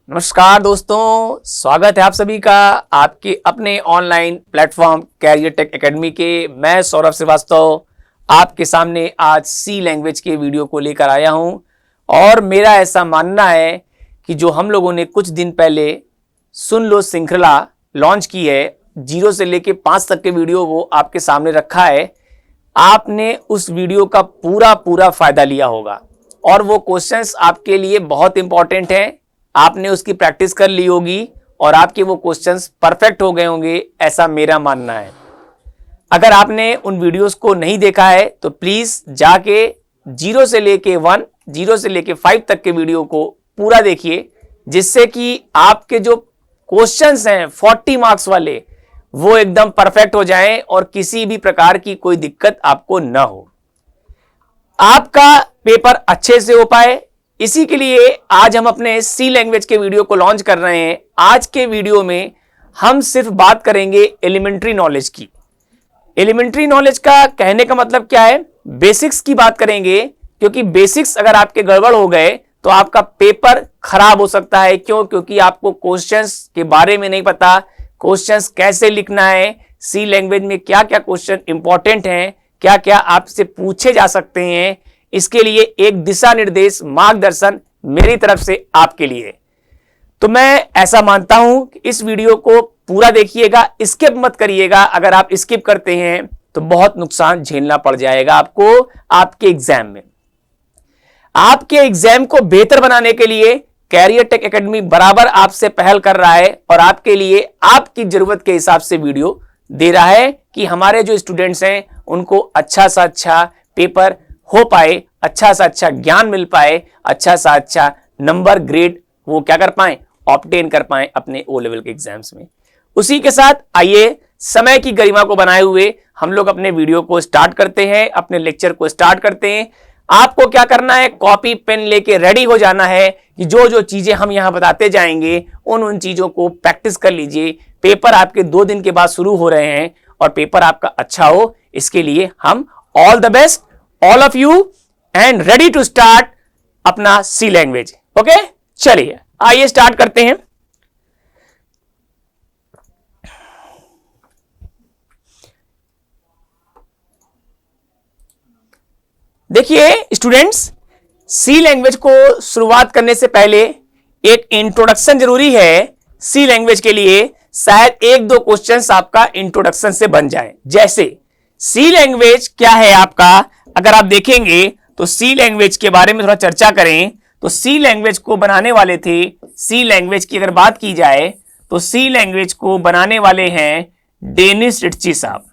नमस्कार दोस्तों, स्वागत है आप सभी का आपके अपने online platform career tech academy के। मैं सौरभ श्रीवास्तव आपके सामने आज सी लैंग्वेज के वीडियो को लेकर आया हूं और मेरा ऐसा मानना है कि जो हम लोगों ने कुछ दिन पहले सुन लो श्रृंखला लॉन्च की है, 0 से लेके 5 तक के वीडियो वो आपके सामने रखा है। आपने उस वीडियो का पूरा फायदा लिया होगा और वो क्वेश्चंस आपके लिए बहुत इंपॉर्टेंट हैं। आपने उसकी प्रैक्टिस कर ली होगी और आपके वो क्वेश्चंस परफेक्ट हो गए होंगे, ऐसा मेरा मानना है। अगर आपने उन वीडियोस को नहीं देखा है तो प्लीज जाके 0 से लेके 1, 0 से लेके 5 तक के वीडियो को पूरा देखिए, जिससे कि आपके जो क्वेश्चंस हैं 40 मार्क्स वाले वो एकदम परफेक्ट हो जाएं और किसी भी प्रकार की कोई दिक्कत आपको ना हो, आपका पेपर अच्छे से हो पाए। इसी के लिए आज हम अपने सी लैंग्वेज के वीडियो को लॉन्च कर रहे हैं। आज के वीडियो में हम सिर्फ बात करेंगे एलिमेंट्री नॉलेज की। एलिमेंट्री नॉलेज का कहने का मतलब क्या है, बेसिक्स की बात करेंगे, क्योंकि बेसिक्स अगर आपके गड़बड़ हो गए तो आपका पेपर खराब हो सकता है। क्योंकि आपको क्वेश्चंस के बारे में नहीं पता, क्वेश्चंस कैसे लिखना है, सी लैंग्वेज में क्या क्या क्वेश्चन इंपॉर्टेंट हैं, क्या क्या आपसे पूछे जा सकते हैं। इसके लिए एक दिशा निर्देश मार्गदर्शन मेरी तरफ से आपके लिए। तो मैं ऐसा मानता हूं कि इस वीडियो को पूरा देखिएगा, स्किप मत करिएगा। अगर आप स्किप करते हैं तो बहुत नुकसान झेलना पड़ जाएगा आपको आपके एग्जाम में। आपके एग्जाम को बेहतर बनाने के लिए कैरियर टेक एकेडमी बराबर आपसे पहल कर रहा है और आपके लिए आपकी जरूरत के हिसाब से वीडियो दे रहा है कि हमारे जो स्टूडेंट्स हैं उनको अच्छा सा अच्छा पेपर हो पाए, अच्छा सा अच्छा ज्ञान मिल पाए, अच्छा सा अच्छा नंबर ग्रेड वो क्या कर पाए, ऑब्टेन कर पाए अपने ओ लेवल के एग्जाम्स में। उसी के साथ आइए समय की गरिमा को बनाए हुए हम लोग अपने वीडियो को स्टार्ट करते हैं, अपने लेक्चर को स्टार्ट करते हैं। आपको क्या करना है, कॉपी पेन लेके रेडी हो जाना है कि जो जो चीजें हम यहां बताते जाएंगे उन चीजों को प्रैक्टिस कर लीजिए। पेपर आपके 2 दिन के बाद शुरू हो रहे हैं और पेपर आपका अच्छा हो, इसके लिए हम all the best all of you and ready to start अपना सी लैंग्वेज। ओके, चलिए आइए स्टार्ट करते हैं। देखिए स्टूडेंट्स, सी लैंग्वेज को शुरुआत करने से पहले एक इंट्रोडक्शन जरूरी है। सी लैंग्वेज के लिए शायद 1-2 क्वेश्चंस आपका इंट्रोडक्शन से बन जाए। जैसे सी लैंग्वेज क्या है आपका, अगर आप देखेंगे तो सी लैंग्वेज के बारे में थोड़ा चर्चा करें तो सी लैंग्वेज को बनाने वाले थे, सी लैंग्वेज की अगर बात की जाए तो सी लैंग्वेज को बनाने वाले हैं डेनिस रिट्ची साहब।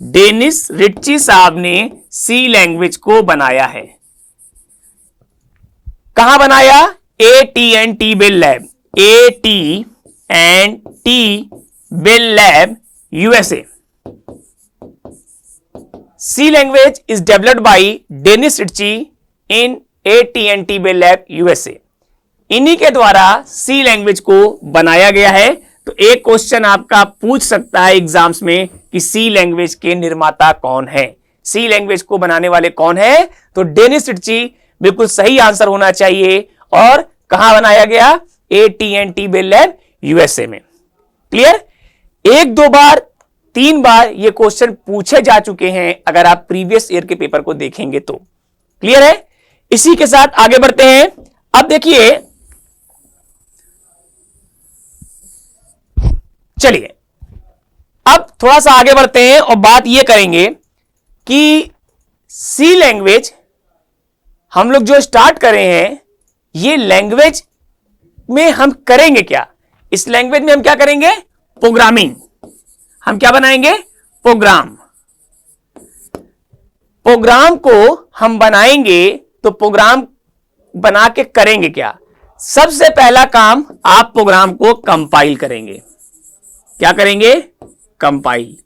डेनिस रिट्ची साहब ने सी लैंग्वेज को बनाया है। कहां बनाया, AT&T Bell lab, AT&T Bell lab USA। C language is developed by Dennis Ritchie in AT&T Bell Lab USA। इन्हीं के द्वारा C लैंग्वेज को बनाया गया है। तो एक क्वेश्चन आपका पूछ सकता है एग्जाम्स में कि C लैंग्वेज के निर्माता कौन है, C लैंग्वेज को बनाने वाले कौन है। तो डेनिस रिट्ची बिल्कुल सही आंसर होना चाहिए। और कहां बनाया गया, AT&T बेल लैब USA में। क्लियर, 1-2 बार 3 बार ये क्वेश्चन पूछे जा चुके हैं अगर आप प्रीवियस ईयर के पेपर को देखेंगे तो। क्लियर है, इसी के साथ आगे बढ़ते हैं। अब देखिए, चलिए अब थोड़ा सा आगे बढ़ते हैं और बात ये करेंगे कि सी लैंग्वेज हम लोग जो स्टार्ट कर रहे हैं, ये लैंग्वेज में हम करेंगे क्या। इस लैंग्वेज में हम क्या करेंगे, प्रोग्रामिंग। हम क्या बनाएंगे, प्रोग्राम को हम बनाएंगे। तो प्रोग्राम बना के करेंगे क्या, सबसे पहला काम आप प्रोग्राम को कंपाइल करेंगे। क्या करेंगे, कंपाइल।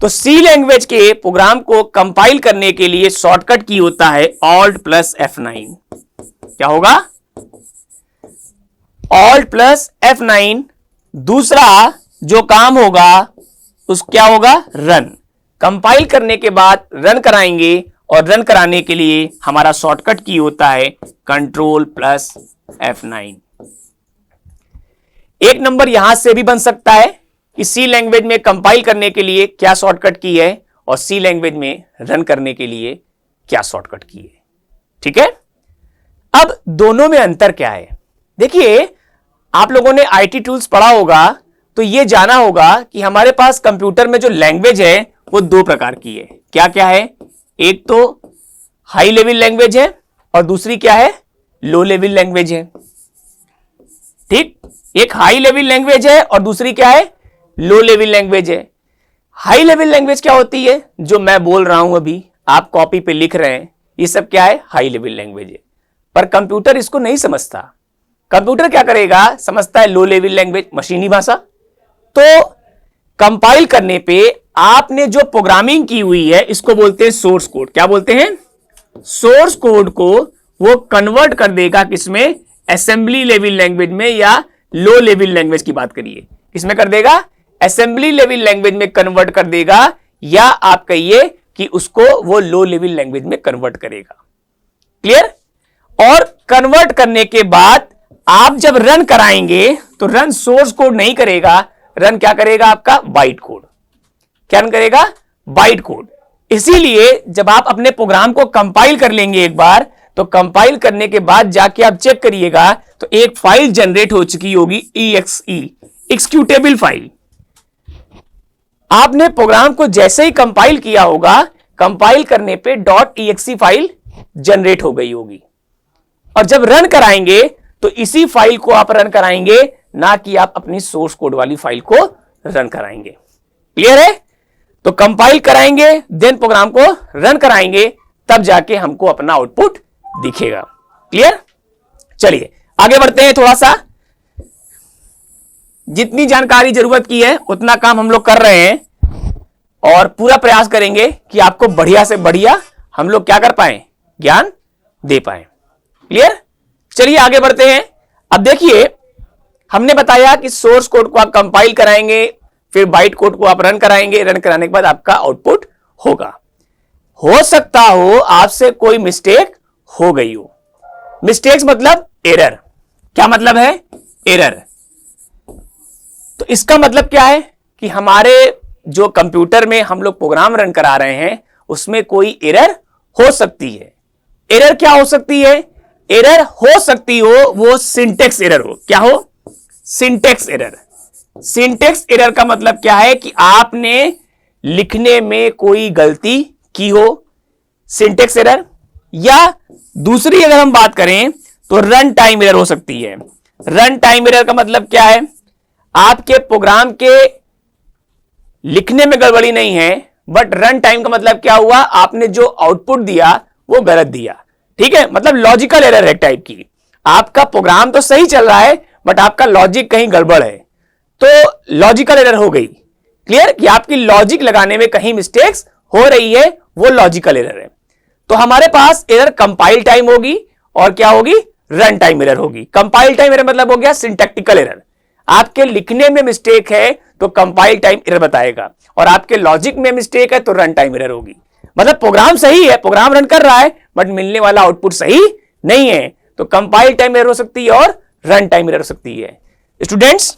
तो सी लैंग्वेज के प्रोग्राम को कंपाइल करने के लिए शॉर्टकट की होता है Alt+F9। क्या होगा, Alt+F9। दूसरा जो काम होगा उस क्या होगा, रन। कंपाइल करने के बाद रन कराएंगे और रन कराने के लिए हमारा शॉर्टकट की होता है Ctrl+F9। एक नंबर यहां से भी बन सकता है कि सी लैंग्वेज में कंपाइल करने के लिए क्या शॉर्टकट की है और सी लैंग्वेज में रन करने के लिए क्या शॉर्टकट की है। ठीक है, अब दोनों में अंतर क्या है? देखिए, आप लोगों ने आईटी टूल्स पढ़ा होगा तो यह जाना होगा कि हमारे पास कंप्यूटर में जो लैंग्वेज है वो दो प्रकार की है। क्या क्या है? एक तो हाई लेवल लैंग्वेज है और दूसरी क्या है? लो लेवल लैंग्वेज है। ठीक, एक हाई लेवल लैंग्वेज है और दूसरी क्या है? लो लेवल लैंग्वेज है। हाई लेवल लैंग्वेज क्या होती है? जो मैं बोल रहा हूं अभी, आप कॉपी पे लिख रहे हैं, ये सब क्या है? हाई लेवल लैंग्वेज है। पर कंप्यूटर इसको नहीं समझता। कंप्यूटर क्या करेगा? समझता है लो लेवल लैंग्वेज, मशीनी भाषा। तो कंपाइल करने पे आपने जो प्रोग्रामिंग की हुई है इसको बोलते हैं सोर्स कोड। क्या बोलते हैं? सोर्स कोड को वो कन्वर्ट कर देगा किसमें? असेंबली लेवल लैंग्वेज में, या लो लेवल लैंग्वेज की बात करिए, किसमें कर देगा? असेंबली लेवल लैंग्वेज में कन्वर्ट कर देगा, या आप कहिए कि उसको वो लो लेवल लैंग्वेज में कन्वर्ट करेगा। क्लियर? और कन्वर्ट करने के बाद आप जब रन कराएंगे तो रन सोर्स कोड नहीं करेगा, रन क्या करेगा? आपका बाइट कोड। क्या रन करेगा? Byte code. इसीलिए जब आप अपने प्रोग्राम को कंपाइल कर लेंगे एक बार, तो कंपाइल करने के बाद जाके आप चेक करिएगा तो एक फाइल जनरेट हो चुकी होगी, EXE, एक्सिक्यूटेबल फाइल। आपने प्रोग्राम को जैसे ही कंपाइल किया होगा, कंपाइल करने पे .exe फाइल जनरेट हो गई होगी, और जब रन कराएंगे तो इसी फाइल को आप रन कराएंगे, ना कि आप अपनी सोर्स कोड वाली फाइल को रन कराएंगे। क्लियर है? तो कंपाइल कराएंगे, देन प्रोग्राम को रन कराएंगे, तब जाके हमको अपना आउटपुट दिखेगा। क्लियर? चलिए आगे बढ़ते हैं। थोड़ा सा जितनी जानकारी जरूरत की है उतना काम हम लोग कर रहे हैं, और पूरा प्रयास करेंगे कि आपको बढ़िया से बढ़िया हम लोग क्या कर पाए? ज्ञान दे पाए। क्लियर? चलिए आगे बढ़ते हैं। अब देखिए, हमने बताया कि सोर्स कोड को आप कंपाइल कराएंगे, फिर बाइट कोड को आप रन कराएंगे, रन कराने के बाद आपका आउटपुट होगा। हो सकता हो आपसे कोई मिस्टेक हो गई हो। मिस्टेक्स मतलब एरर। क्या मतलब है? एरर। तो इसका मतलब क्या है कि हमारे जो कंप्यूटर में हम लोग प्रोग्राम रन करा रहे हैं उसमें कोई एरर हो सकती है। एरर क्या हो सकती है? एरर हो सकती हो वो सिंटेक्स एरर हो। क्या हो? Syntax error. सिंटेक्स एरर का मतलब क्या है कि आपने लिखने में कोई गलती की हो, सिंटेक्स एरर। या दूसरी अगर हम बात करें तो रन टाइम एरर हो सकती है। रन टाइम एरर का मतलब क्या है? आपके प्रोग्राम के लिखने में गड़बड़ी नहीं है, बट रन टाइम का मतलब क्या हुआ? आपने जो आउटपुट दिया वो गलत दिया। ठीक है, मतलब लॉजिकल एरर है टाइप की। आपका प्रोग्राम तो सही चल रहा है बट आपका लॉजिक कहीं गड़बड़ है, तो लॉजिकल एरर हो गई। क्लियर? कि आपकी लॉजिक लगाने में कहीं मिस्टेक्स हो रही है, वो लॉजिकल एरर है। तो हमारे पास एरर कंपाइल टाइम होगी और क्या होगी? रन टाइम एरर होगी। कंपाइल टाइम एरर मतलब हो गया सिंटैक्टिकल एरर। आपके लिखने में मिस्टेक है तो कंपाइल टाइम एरर बताएगा, और आपके लॉजिक में मिस्टेक है तो रन टाइम एरर होगी। मतलब प्रोग्राम सही है, प्रोग्राम रन कर रहा है, बट मिलने वाला आउटपुट सही नहीं है, तो कंपाइल टाइम एरर हो सकती है और रन टाइम एरर हो सकती है। स्टूडेंट्स,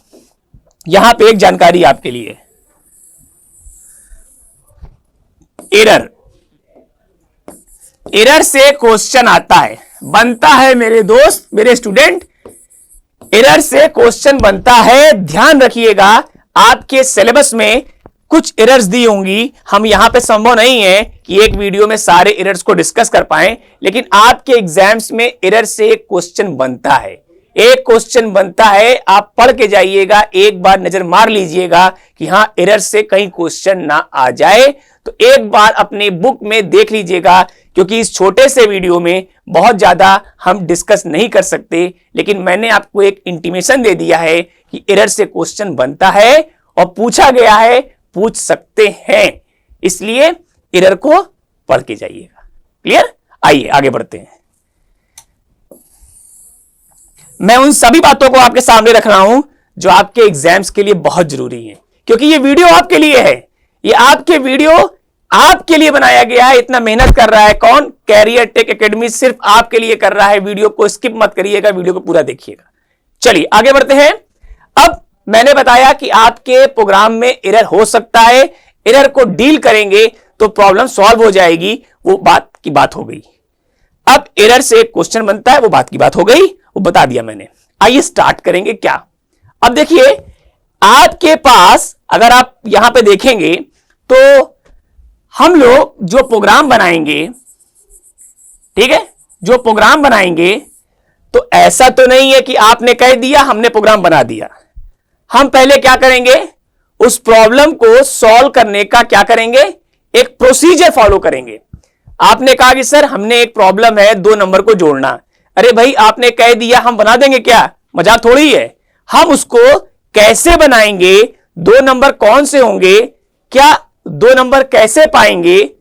यहां पे एक जानकारी आपके लिए। एरर, एरर से क्वेश्चन आता है, बनता है मेरे दोस्त, मेरे स्टूडेंट, एरर से क्वेश्चन बनता है। ध्यान रखिएगा, आपके सिलेबस में कुछ एरर्स दी होंगी। हम यहां पे संभव नहीं है कि एक वीडियो में सारे एरर्स को डिस्कस कर पाएं, लेकिन आपके एग्जाम्स में एरर से एक क्वेश्चन बनता है। एक क्वेश्चन बनता है, आप पढ़ के जाइएगा, एक बार नजर मार लीजिएगा कि हां एरर से कहीं क्वेश्चन ना आ जाए, तो एक बार अपने बुक में देख लीजिएगा, क्योंकि इस छोटे से वीडियो में बहुत ज्यादा हम डिस्कस नहीं कर सकते, लेकिन मैंने आपको एक इंटीमेशन दे दिया है कि एरर से क्वेश्चन बनता है और पूछा गया है, पूछ सकते हैं, इसलिए एरर को पढ़ के जाइएगा। क्लियर? आइए आगे बढ़ते हैं। मैं उन सभी बातों को आपके सामने रख रहा हूं जो आपके एग्जाम्स के लिए बहुत जरूरी है, क्योंकि ये वीडियो आपके लिए है। ये आपके वीडियो आपके लिए बनाया गया है। इतना मेहनत कर रहा है कौन? कैरियर टेक एकेडमी सिर्फ आपके लिए कर रहा है। वीडियो को स्किप मत करिएगा, वीडियो को पूरा देखिएगा। चलिए आगे बढ़ते हैं। अब मैंने बताया कि आपके प्रोग्राम में एरर हो सकता है, एरर को डील करेंगे तो प्रॉब्लम सॉल्व हो जाएगी, वो बात की बात हो गई। अब एरर से क्वेश्चन बनता है, वो बात की बात हो गई, वो बता दिया मैंने। आइए स्टार्ट करेंगे क्या। अब देखिए आपके पास अगर आप यहां पे देखेंगे तो हम लोग जो प्रोग्राम बनाएंगे, ठीक है, जो प्रोग्राम बनाएंगे तो ऐसा तो नहीं है कि आपने कह दिया हमने प्रोग्राम बना दिया। हम पहले क्या करेंगे, उस प्रॉब्लम को सॉल्व करने का क्या करेंगे, एक प्रोसीजर फॉलो करेंगे। आपने कहा कि सर हमने एक प्रॉब्लम है 2 नंबर को जोड़ना। अरे भाई आपने कह दिया हम बना देंगे क्या, मजाक थोड़ी है। हम उसको कैसे बनाएंगे, 2 नंबर कौन से होंगे, क्या 2 नंबर कैसे पाएंगे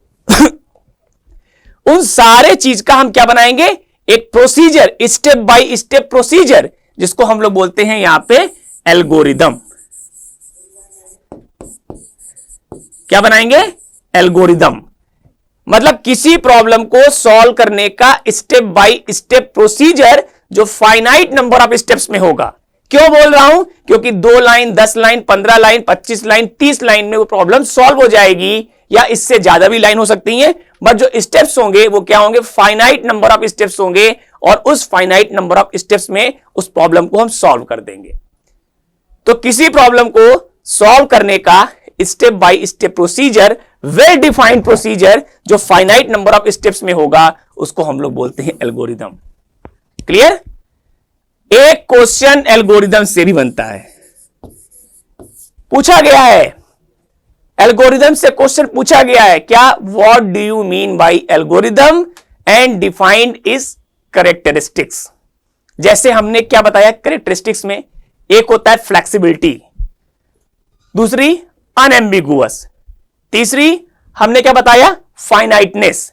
उन सारे चीज का हम क्या बनाएंगे, एक procedure, step by step procedure, जिसको हम लोग बोलते हैं यहां पे एल्गोरिदम। क्या बनाएंगे, एल्गोरिदम। मतलब किसी प्रॉब्लम को सॉल्व करने का स्टेप बाय स्टेप प्रोसीजर जो फाइनाइट नंबर ऑफ स्टेप्स में होगा। क्यों बोल रहा हूं, क्योंकि 2 line, 10 line, 15 line, 25 line, 30 line में वो प्रॉब्लम सॉल्व हो जाएगी, या इससे ज्यादा भी लाइन हो सकती है, बट जो स्टेप्स होंगे वो क्या होंगे, फाइनाइट नंबर ऑफ स्टेप्स होंगे, और उस फाइनाइट नंबर ऑफ स्टेप्स में उस प्रॉब्लम को हम सॉल्व कर देंगे। तो किसी प्रॉब्लम को सॉल्व करने का step by step procedure, well defined procedure जो फाइनाइट नंबर ऑफ स्टेप्स में होगा, उसको हम लोग बोलते हैं एल्गोरिदम। क्लियर। एक क्वेश्चन एल्गोरिदम से भी बनता है, पूछा गया है, एल्गोरिदम से क्वेश्चन पूछा गया है क्या, what do you mean bye algorithm and defined is characteristics. जैसे हमने क्या बताया कैरेक्टरिस्टिक्स में, एक होता है फ्लेक्सिबिलिटी, दूसरी अनएम्बिगुअस, तीसरी हमने क्या बताया, फाइनाइटनेस।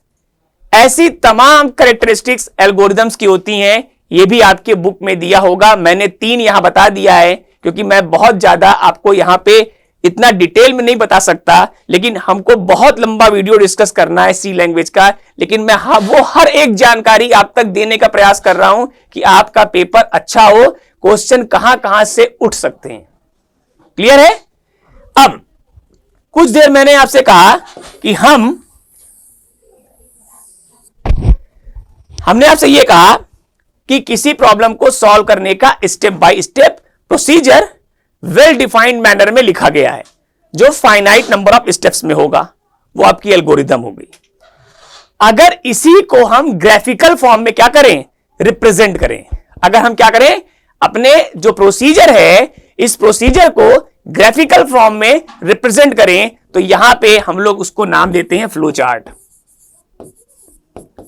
ऐसी तमाम कैरेक्टरिस्टिक्स एल्गोरिदम्स की होती हैं। ये भी आपके बुक में दिया होगा, मैंने 3 यहां बता दिया है, क्योंकि मैं बहुत ज्यादा आपको यहां पे इतना डिटेल में नहीं बता सकता, लेकिन हमको बहुत लंबा वीडियो डिस्कस करना है सी लैंग्वेज का, लेकिन मैं वो हर एक जानकारी आप तक देने का प्रयास कर रहा हूं कि आपका पेपर अच्छा हो, क्वेश्चन कहां कहां से उठ सकते हैं। क्लियर है। अब कुछ देर मैंने आपसे कहा कि हमने आपसे यह कहा कि किसी प्रॉब्लम को सॉल्व करने का step by step procedure well defined manner में लिखा गया है, जो फाइनाइट नंबर ऑफ स्टेप्स में होगा, वो आपकी एल्गोरिदम हो गई। अगर इसी को हम ग्राफिकल फॉर्म में क्या करें, रिप्रेजेंट करें, अगर हम क्या करें, अपने जो प्रोसीजर है इस प्रोसीजर को ग्राफिकल फॉर्म में रिप्रेजेंट करें, तो यहां पे हम लोग उसको नाम देते हैं फ्लो चार्ट।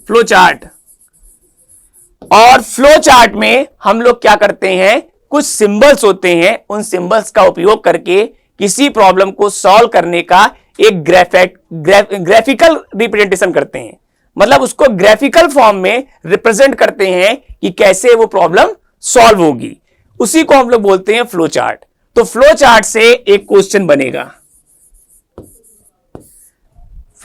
Flow chart. और फ्लो चार्ट में हम लोग क्या करते हैं, कुछ सिंबल्स होते हैं, उन सिंबल्स का उपयोग करके किसी प्रॉब्लम को सॉल्व करने का एक ग्राफिकल रिप्रेजेंटेशन करते हैं। मतलब उसको ग्राफिकल फॉर्म में रिप्रेजेंट करते हैं कि कैसे वो प्रॉब्लम सॉल्व होगी, उसी को हम लोग बोलते हैं फ्लो चार्ट। तो फ्लो चार्ट से एक क्वेश्चन बनेगा,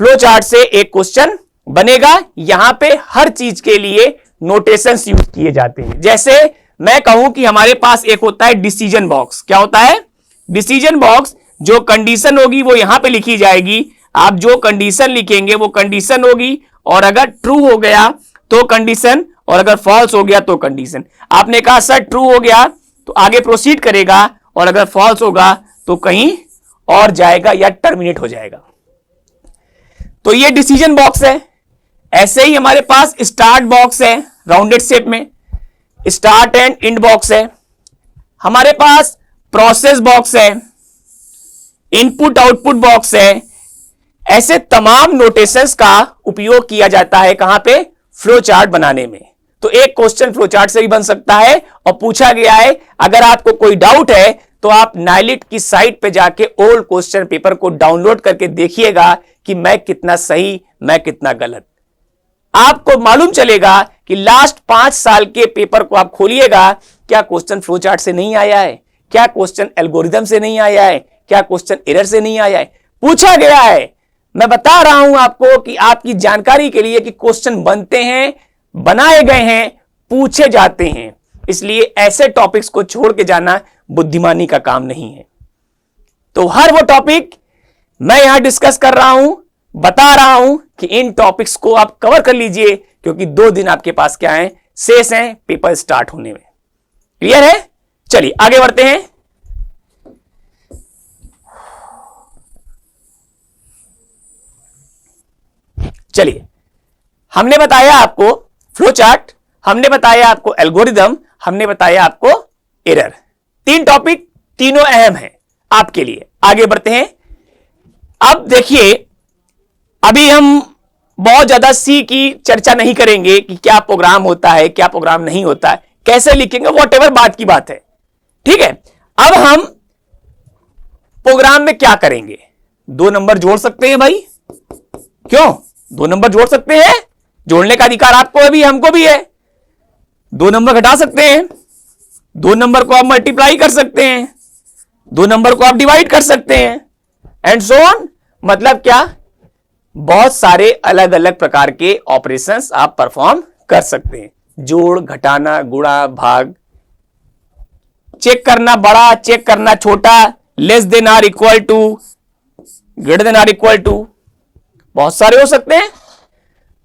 फ्लो चार्ट से एक क्वेश्चन बनेगा। यहां पे हर चीज के लिए नोटेशंस यूज किए जाते हैं। जैसे मैं कहूं कि हमारे पास एक होता है डिसीजन बॉक्स। क्या होता है, डिसीजन बॉक्स। जो कंडीशन होगी वो यहां पे लिखी जाएगी, आप जो कंडीशन लिखेंगे वो कंडीशन होगी, और अगर ट्रू हो गया तो कंडीशन, और अगर फॉल्स हो गया तो कंडीशन। आपने कहा सर ट्रू हो गया तो आगे प्रोसीड करेगा, और अगर फॉल्स होगा तो कहीं और जाएगा या टर्मिनेट हो जाएगा। तो ये डिसीजन बॉक्स है। ऐसे ही हमारे पास स्टार्ट बॉक्स है राउंडेड शेप में, स्टार्ट एंड एंड बॉक्स है, हमारे पास प्रोसेस बॉक्स है, इनपुट आउटपुट बॉक्स है। ऐसे तमाम नोटेशंस का उपयोग किया जाता है कहां पे, फ्लो चार्ट बनाने में। तो एक क्वेश्चन फ्लो चार्ट से भी बन सकता है, और पूछा गया है। अगर आपको कोई डाउट है तो आप नाइलिट की साइट पे जाके ओल्ड क्वेश्चन पेपर को डाउनलोड करके देखिएगा कि मैं कितना सही, मैं कितना गलत। आपको मालूम चलेगा कि लास्ट 5 साल के पेपर को आप खोलिएगा, क्या क्वेश्चन फ्लो चार्ट से नहीं आया है, क्या क्वेश्चन एल्गोरिदम से नहीं आया है, क्या क्वेश्चन एरर से नहीं आया है, पूछा गया है। मैं बता रहा हूं आपको कि आपकी जानकारी के लिए कि क्वेश्चन बनते हैं, बनाए गए हैं, पूछे जाते हैं। इसलिए ऐसे टॉपिक्स को छोड़ के जाना बुद्धिमानी का काम नहीं है। तो हर वो टॉपिक मैं यहां डिस्कस कर रहा हूं, बता रहा हूं कि इन टॉपिक्स को आप कवर कर लीजिए, क्योंकि 2 दिन आपके पास क्या है, शेष हैं पेपर स्टार्ट होने में। क्लियर है? चलिए आगे बढ़ते हैं। चलिए, हमने बताया आपको फ्लो चार्ट, हमने बताया आपको एल्गोरिदम, हमने बताया आपको एरर। 3 टॉपिक, तीनों अहम हैं आपके लिए। आगे बढ़ते हैं। अब देखिए, अभी हम बहुत ज्यादा सी की चर्चा नहीं करेंगे कि क्या प्रोग्राम होता है, क्या प्रोग्राम नहीं होता है, कैसे लिखेंगे, वॉटेवर बात की बात है। ठीक है, अब हम प्रोग्राम में क्या करेंगे? 2 नंबर जोड़ सकते हैं भाई, क्यों? 2 नंबर जोड़ सकते हैं, जोड़ने का अधिकार आपको भी हमको भी है। 2 नंबर घटा सकते हैं, 2 नंबर को आप मल्टीप्लाई कर सकते हैं, 2 नंबर को आप डिवाइड कर सकते हैं, एंड सो ऑन। मतलब क्या, बहुत सारे अलग अलग प्रकार के ऑपरेशंस आप परफॉर्म कर सकते हैं। जोड़, घटाना, गुणा, भाग, चेक करना बड़ा, चेक करना छोटा, less than or equal to, greater than or equal to, बहुत सारे हो सकते हैं।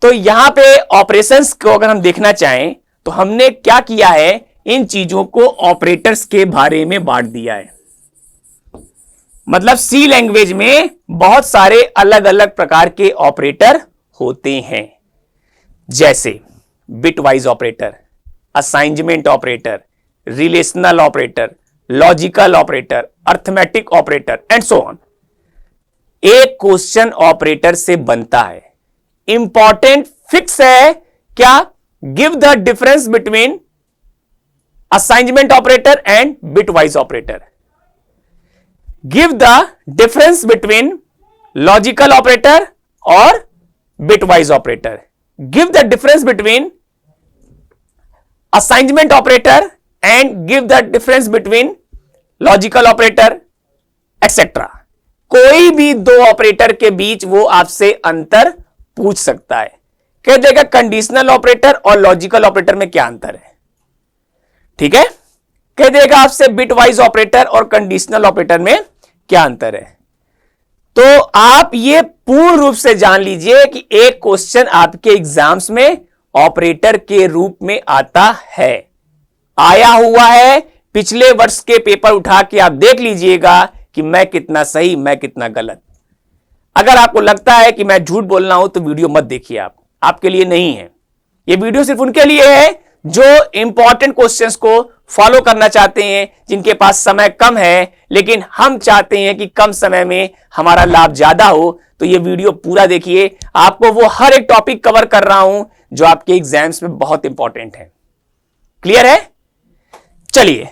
तो यहां पे ऑपरेशंस को अगर हम देखना चाहें तो हमने क्या किया है, इन चीजों को ऑपरेटर्स के बारे में बांट दिया है। मतलब सी लैंग्वेज में बहुत सारे अलग अलग प्रकार के ऑपरेटर होते हैं, जैसे bitwise operator, assignment operator, relational operator, logical operator, arithmetic operator, and so on. एक क्वेश्चन ऑपरेटर से बनता है, इंपॉर्टेंट फिक्स है क्या? Give the difference between assignment operator and bitwise operator. Give the difference between logical operator और bitwise operator. Give the difference between assignment operator and give the difference between logical operator, etcetera. कोई भी 2 operator के बीच वो आपसे अंतर पूछ सकता है। कह देगा कंडीशनल ऑपरेटर और लॉजिकल ऑपरेटर में क्या अंतर है, ठीक है? कह देगा आपसे बिटवाइज ऑपरेटर और कंडीशनल ऑपरेटर में क्या अंतर है। तो आप ये पूर्ण रूप से जान लीजिए कि एक क्वेश्चन आपके एग्जाम्स में ऑपरेटर के रूप में आता है, आया हुआ है। पिछले वर्ष के पेपर उठा के आप देख लीजिएगा कि मैं कितना सही, मैं कितना गलत। अगर आपको लगता है कि मैं झूठ बोल रहा हूं तो वीडियो मत देखिए, आपके लिए नहीं है ये वीडियो। सिर्फ उनके लिए है जो इंपॉर्टेंट क्वेश्चंस को फॉलो करना चाहते हैं, जिनके पास समय कम है, लेकिन हम चाहते हैं कि कम समय में हमारा लाभ ज्यादा हो। तो ये वीडियो पूरा देखिए, आपको वो हर एक टॉपिक कवर कर रहा हूं जो आपके एग्जाम्स में बहुत इंपॉर्टेंट है। क्लियर है? चलिए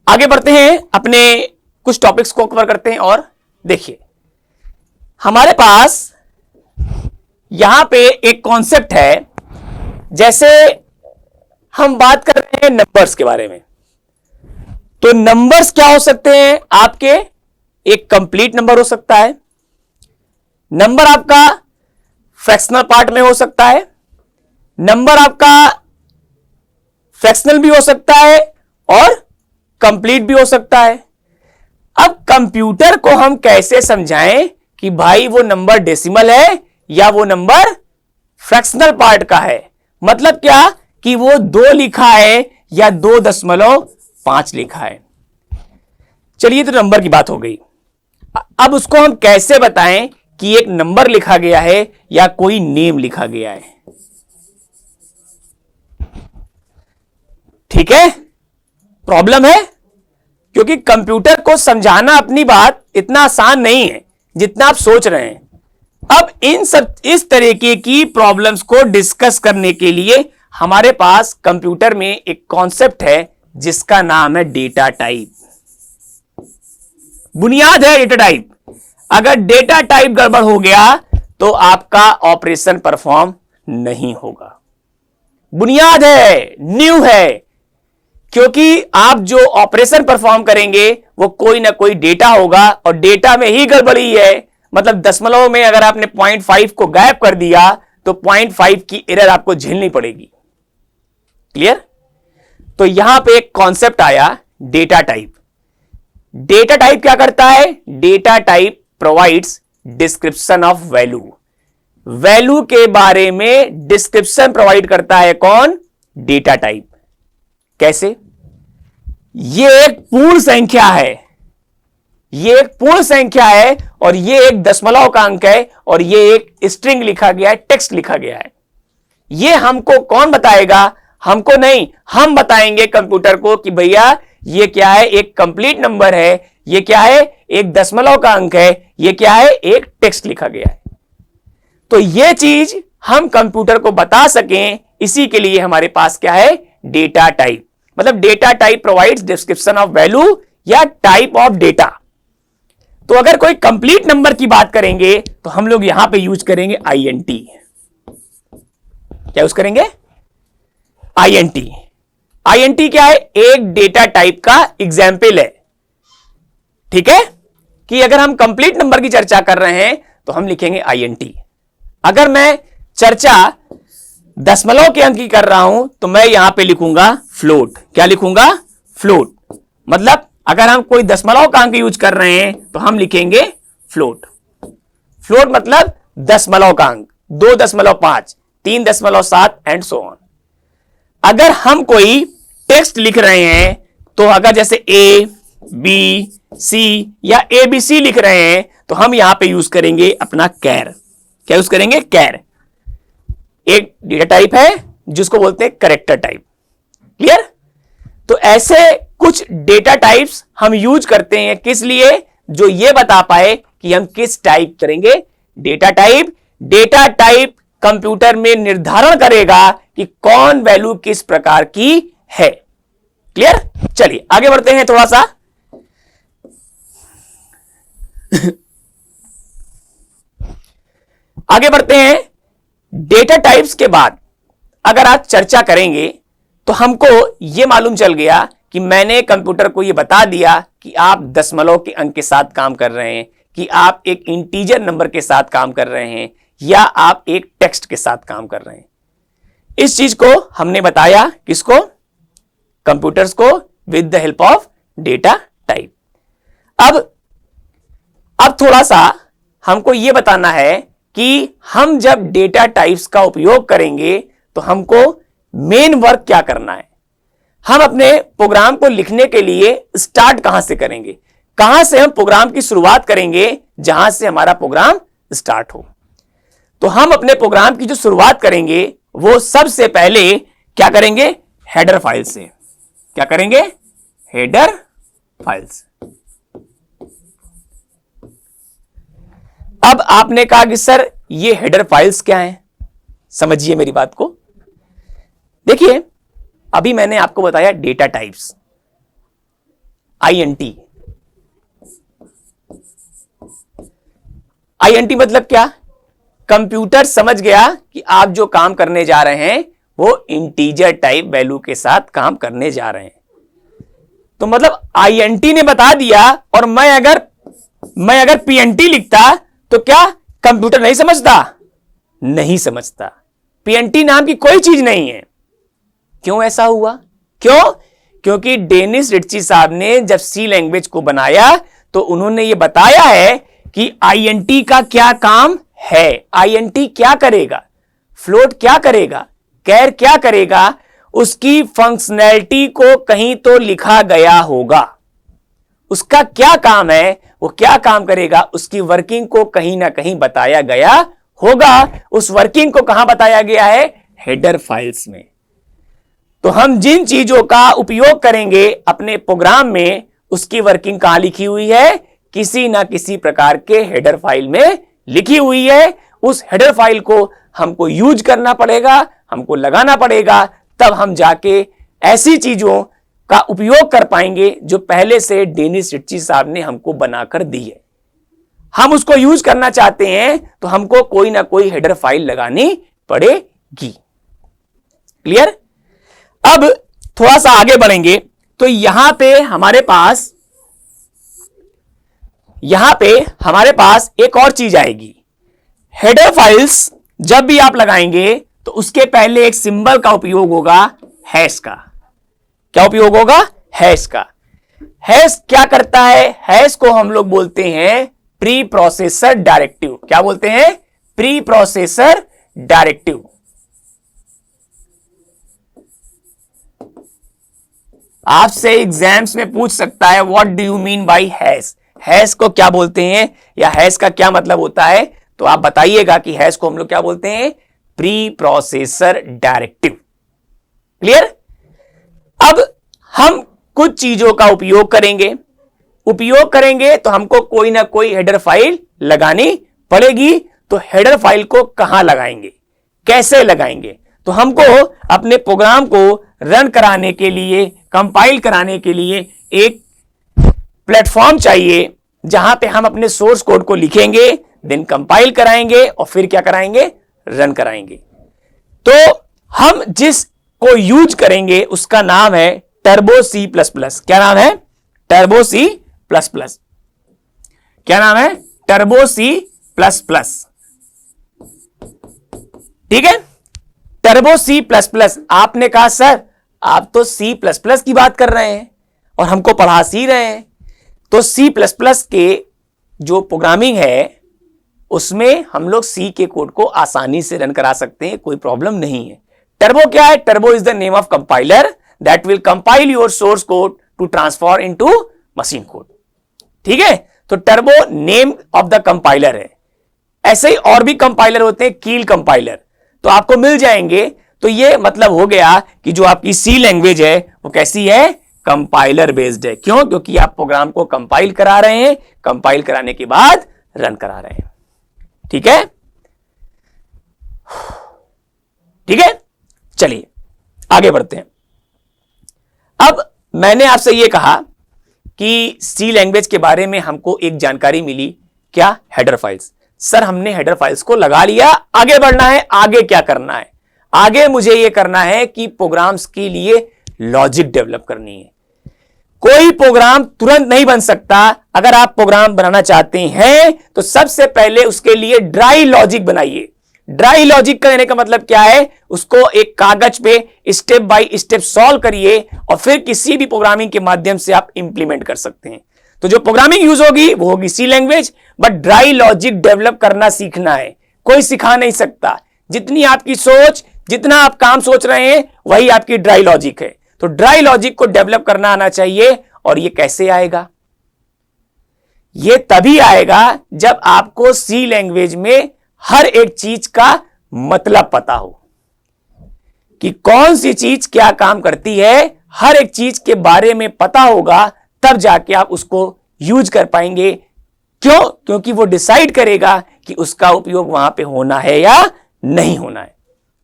आगे बढ़ते हैं, अपने कुछ टॉपिक्स को कवर करते हैं। और देखिए, हमारे पास यहां पे एक कॉन्सेप्ट है, जैसे हम बात कर रहे हैं नंबर्स के बारे में। तो नंबर्स क्या हो सकते हैं आपके? एक कंप्लीट नंबर हो सकता है, नंबर आपका फ्रैक्शनल पार्ट में हो सकता है, नंबर आपका फ्रैक्शनल भी हो सकता है और कंप्लीट भी हो सकता है। अब कंप्यूटर को हम कैसे समझाएं कि भाई वो नंबर डेसिमल है या वो नंबर फ्रैक्शनल पार्ट का है? मतलब क्या कि वो 2 लिखा है या 2.5 लिखा है। चलिए, तो नंबर की बात हो गई। अब उसको हम कैसे बताएं कि एक नंबर लिखा गया है या कोई नेम लिखा गया है? ठीक है, प्रॉब्लम है, क्योंकि कंप्यूटर को समझाना अपनी बात इतना आसान नहीं है जितना आप सोच रहे हैं। अब इस तरीके की प्रॉब्लम्स को डिस्कस करने के लिए हमारे पास कंप्यूटर में एक कॉन्सेप्ट है जिसका नाम है डेटा टाइप। बुनियाद है डेटा टाइप। अगर डेटा टाइप गड़बड़ हो गया तो आपका ऑपरेशन परफॉर्म नहीं होगा। बुनियाद है, न्यू है, क्योंकि आप जो ऑपरेशन परफॉर्म करेंगे वो कोई ना कोई डेटा होगा, और डेटा में ही गड़बड़ी है मतलब दशमलव में अगर आपने 0.5 को गायब कर दिया तो 0.5 की एरर आपको झेलनी पड़ेगी। क्लियर? तो यहां पे एक कॉन्सेप्ट आया डेटा टाइप। डेटा टाइप क्या करता है? Data type provides description of value. Value के बारे में डिस्क्रिप्शन प्रोवाइड करता है कौन? Data type. कैसे? ये एक पूर्ण संख्या है, ये एक पूर्ण संख्या है और ये एक दशमलव का अंक है और ये एक स्ट्रिंग लिखा गया है, टेक्स्ट लिखा गया है। ये हमको कौन बताएगा? हमको नहीं, हम बताएंगे कंप्यूटर को कि भैया ये क्या है? एक कंप्लीट नंबर है, ये क्या है? एक दशमलव का अंक है, ये क्या है? एक टेक्स्ट लिखा गया है। तो ये चीज हम कंप्यूटर को बता सकें, इसी के लिए हमारे पास क्या है? Data type. मतलब data type provides description of value या टाइप ऑफ डेटा। तो अगर कोई कंप्लीट नंबर की बात करेंगे तो हम लोग यहां पे यूज करेंगे आईएनटी। क्या यूज करेंगे? आईएनटी। आईएनटी क्या है? एक डेटा टाइप का एग्जाम्पल है। ठीक है कि अगर हम कंप्लीट नंबर की चर्चा कर रहे हैं तो हम लिखेंगे आईएनटी। अगर मैं चर्चा दशमलव के अंक की कर रहा हूं तो मैं यहां पे लिखूंगा फ्लोट। क्या लिखूंगा? फ्लोट। मतलब अगर हम कोई दशमलव का अंक यूज कर रहे हैं तो हम लिखेंगे फ्लोट। फ्लोट मतलब दशमलव का अंक, 2.5, 3.7 एंड सो ऑन। अगर हम कोई टेक्स्ट लिख रहे हैं तो अगर जैसे ए बी सी या ABC लिख रहे हैं तो हम यहां पे यूज करेंगे अपना कैर। क्या यूज करेंगे? कैर। एक डेटा टाइप है जिसको बोलते हैं कैरेक्टर टाइप। क्लियर? तो ऐसे कुछ डेटा टाइप्स हम यूज करते हैं, किस लिए? जो ये बता पाए कि हम किस टाइप करेंगे data type. Data type computer में निर्धारण करेगा कि कौन वैल्यू किस प्रकार की है। क्लियर? चलिए आगे बढ़ते हैं थोड़ा सा। आगे बढ़ते हैं। डेटा टाइप्स के बाद अगर आप चर्चा करेंगे तो हमको यह मालूम चल गया कि मैंने कंप्यूटर को यह बता दिया कि आप दशमलव के अंक के साथ काम कर रहे हैं, कि आप एक इंटीजर नंबर के साथ काम कर रहे हैं, या आप एक टेक्स्ट के साथ काम कर रहे हैं। इस चीज को हमने बताया किसको? कंप्यूटर्स को, with the help of data type. अब थोड़ा सा हमको यह बताना है कि हम जब डेटा टाइप्स का उपयोग करेंगे तो हमको मेन वर्क क्या करना है। हम अपने प्रोग्राम को लिखने के लिए स्टार्ट कहां से करेंगे? कहां से हम प्रोग्राम की शुरुआत करेंगे? जहां से हमारा प्रोग्राम स्टार्ट हो। तो हम अपने प्रोग्राम की जो शुरुआत करेंगे वो सबसे पहले क्या करेंगे? हेडर फाइल से। क्या करेंगे? हेडर फाइल से। अब आपने कहा कि सर ये हेडर फाइल्स क्या हैं? समझिए मेरी बात को। देखिए अभी मैंने आपको बताया डेटा टाइप्स, आईएनटी। आईएनटी मतलब क्या? कंप्यूटर समझ गया कि आप जो काम करने जा रहे हैं वो इंटीजर टाइप वैल्यू के साथ काम करने जा रहे हैं। तो मतलब आईएनटी ने बता दिया, और मैं अगर पीएनटी लिखता तो क्या कंप्यूटर नहीं समझता? नहीं समझता। पीएनटी नाम की कोई चीज नहीं है। क्यों ऐसा हुआ? क्यों? क्योंकि डेनिस रिट्ची साहब ने जब सी लैंग्वेज को बनाया तो उन्होंने यह बताया है कि आईएनटी का क्या काम है, आईएनटी क्या करेगा, फ्लोट क्या करेगा, कैर क्या करेगा, उसकी फंक्शनैलिटी को कहीं तो लिखा गया होगा। उसका क्या काम है, वो क्या काम करेगा, उसकी वर्किंग को कहीं ना कहीं बताया गया होगा। उस वर्किंग को कहां बताया गया है? हेडर फाइल्स में। तो हम जिन चीजों का उपयोग करेंगे अपने प्रोग्राम में, उसकी वर्किंग कहां लिखी हुई है? किसी ना किसी प्रकार के हेडर फाइल में लिखी हुई है। उस हेडर फाइल को हमको यूज करना पड़ेगा, हमको लगाना पड़ेगा, तब हम जाके ऐसी चीजों का उपयोग कर पाएंगे जो पहले से डेनिस रिट्ची साहब ने हमको बनाकर दी है। हम उसको यूज करना चाहते हैं तो हमको कोई ना कोई हेडर फाइल लगानी पड़ेगी। क्लियर? अब थोड़ा सा आगे बढ़ेंगे तो यहां पे हमारे पास यहां पे हमारे पास एक और चीज आएगी। हेडर फाइल्स जब भी आप लगाएंगे तो उसके पहले एक सिंबल का उपयोग होगा, हैश का। क्या उपयोग होगा? हैश का। हैश क्या करता है? हैश को हम लोग बोलते हैं प्री प्रोसेसर डायरेक्टिव। क्या बोलते हैं? Pre processor directive. आपसे एग्जाम्स में पूछ सकता है what do you mean bye hash. Hash को क्या बोलते हैं या हैश का क्या मतलब होता है, तो आप बताइएगा कि हैश को हम लोग क्या बोलते हैं? Pre processor directive. क्लियर? अब हम कुछ चीजों का उपयोग करेंगे तो हमको कोई ना कोई हेडर फाइल लगानी पड़ेगी। तो हेडर फाइल को कहां लगाएंगे, कैसे लगाएंगे? तो हमको अपने प्रोग्राम को रन कराने के लिए, कंपाइल कराने के लिए एक प्लेटफॉर्म चाहिए जहां पे हम अपने सोर्स कोड को लिखेंगे, देन कंपाइल कराएंगे और फिर क्या कराएंगे? रन कराएंगे। तो हम जिस को यूज करेंगे उसका नाम है टर्बो C++। क्या नाम है? Turbo C++। क्या नाम है? Turbo C++। ठीक है, टर्बो C++। आपने कहा सर आप तो C++ की बात कर रहे हैं और हमको पढ़ा सी रहे हैं। तो C++ के जो प्रोग्रामिंग है उसमें हम लोग C के कोड को आसानी से रन करा सकते हैं, कोई प्रॉब्लम नहीं है। टर्बो क्या है? Turbo is the name of compiler that will compile your source code to transform into machine code. ठीक है, तो turbo name of the compiler है। ऐसे ही और भी कंपाइलर होते हैं, कील कंपाइलर, तो आपको मिल जाएंगे। तो ये मतलब हो गया कि जो आपकी C लैंग्वेज है वो कैसी है? कंपाइलर बेस्ड है। क्यों? क्योंकि आप प्रोग्राम को कंपाइल करा रहे हैं, कंपाइल कराने के बाद रन करा रहे हैं। ठीक है, ठीक है, चलिए आगे बढ़ते हैं। अब मैंने आपसे यह कहा कि C लैंग्वेज के बारे में हमको एक जानकारी मिली। क्या? Header files. सर हमने हेडर फाइल्स को लगा लिया, आगे बढ़ना है। आगे क्या करना है? आगे मुझे यह करना है कि प्रोग्राम्स के लिए लॉजिक डेवलप करनी है। कोई प्रोग्राम तुरंत नहीं बन सकता। अगर आप प्रोग्राम बनाना चाहते हैं तो सबसे पहले उसके लिए ड्राई लॉजिक बनाइए। ड्राई लॉजिक कहने का मतलब क्या है? उसको एक कागज पे स्टेप बाय स्टेप सॉल्व करिए और फिर किसी भी प्रोग्रामिंग के माध्यम से आप इंप्लीमेंट कर सकते हैं। तो जो प्रोग्रामिंग यूज होगी वो होगी C language, but dry logic develop करना सीखना है। कोई सिखा नहीं सकता। जितनी आपकी सोच, जितना आप काम सोच रहे हैं वही आपकी ड्राई लॉजिक है। तो ड्राई लॉजिक को डेवलप करना आना चाहिए। और ये कैसे आएगा? ये तभी आएगा जब आपको C लैंग्वेज में हर एक चीज का मतलब पता हो कि कौन सी चीज क्या काम करती है। हर एक चीज के बारे में पता होगा, तब जाके आप उसको यूज कर पाएंगे। क्यों? क्योंकि वो डिसाइड करेगा कि उसका उपयोग वहां पे होना है या नहीं होना है।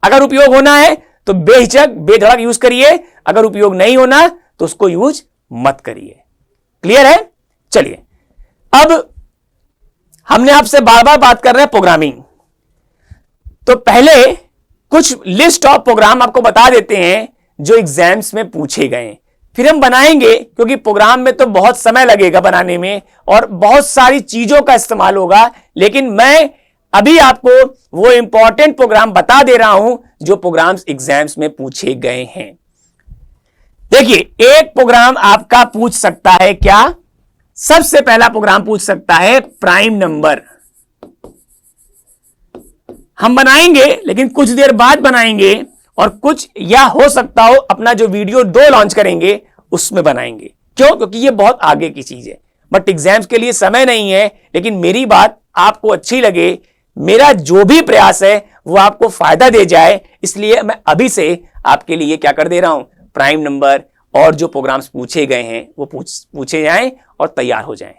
अगर उपयोग होना है तो बेहिचक बेधड़क यूज करिए, अगर उपयोग नहीं होना तो उसको यूज मत करिए। क्लियर है? चलिए, अब हमने आपसे बार बार बात कर रहे हैं प्रोग्रामिंग, तो पहले कुछ लिस्ट ऑफ प्रोग्राम आपको बता देते हैं जो एग्जाम्स में पूछे गए। फिर हम बनाएंगे, क्योंकि प्रोग्राम में तो बहुत समय लगेगा बनाने में और बहुत सारी चीजों का इस्तेमाल होगा। लेकिन मैं अभी आपको वो इंपॉर्टेंट प्रोग्राम बता दे रहा हूं जो प्रोग्राम्स एग्जाम्स में पूछे गए हैं। देखिए, एक प्रोग्राम आपका पूछ सकता है क्या? सबसे पहला प्रोग्राम पूछ सकता है प्राइम नंबर। हम बनाएंगे, लेकिन कुछ देर बाद बनाएंगे, और कुछ या हो सकता हो अपना जो वीडियो 2 लॉन्च करेंगे उसमें बनाएंगे। क्यों? क्योंकि ये बहुत आगे की चीज है, बट एग्जाम्स के लिए समय नहीं है। लेकिन मेरी बात आपको अच्छी लगे, मेरा जो भी प्रयास है वो आपको फायदा दे जाए, इसलिए मैं अभी से आपके लिए क्या कर दे रहा हूं? प्राइम नंबर और जो प्रोग्राम्स पूछे गए हैं वो पूछे जाएं और तैयार हो जाएं।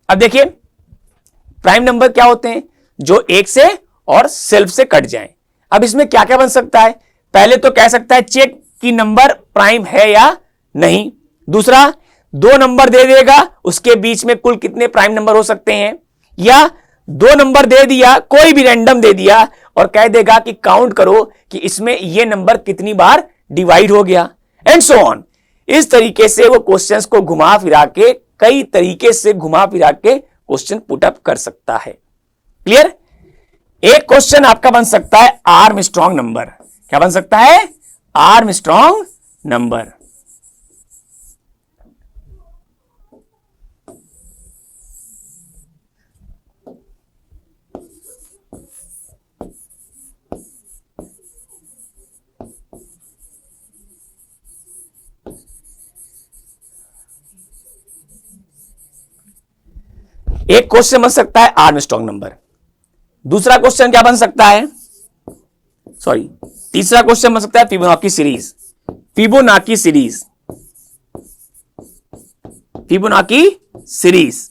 अब देखिए, प्राइम नंबर क्या होते हैं? जो 1 से और सेल्फ से कट जाएं। अब इसमें क्या क्या बन सकता है? पहले तो कह सकता है चेक कि नंबर प्राइम है या नहीं। दूसरा, 2 नंबर दे देगा, उसके बीच में कुल कितने प्राइम नंबर हो सकते हैं। या 2 नंबर दे दिया, कोई भी रैंडम दे दिया और कह देगा कि काउंट करो कि इसमें ये नंबर कितनी बार डिवाइड हो गया, एंड सो ऑन। इस तरीके से वो क्वेश्चंस को घुमा फिरा के कई तरीके से घुमा फिरा के क्वेश्चन पुट अप कर सकता है। क्लियर? एक क्वेश्चन आपका बन सकता है आर्मस्ट्रॉन्ग नंबर। क्या बन सकता है? Armstrong number. एक क्वेश्चन बन सकता है आर्मस्ट्रॉन्ग नंबर। दूसरा क्वेश्चन क्या बन सकता है? तीसरा क्वेश्चन बन सकता है Fibonacci series. Fibonacci series, Fibonacci series.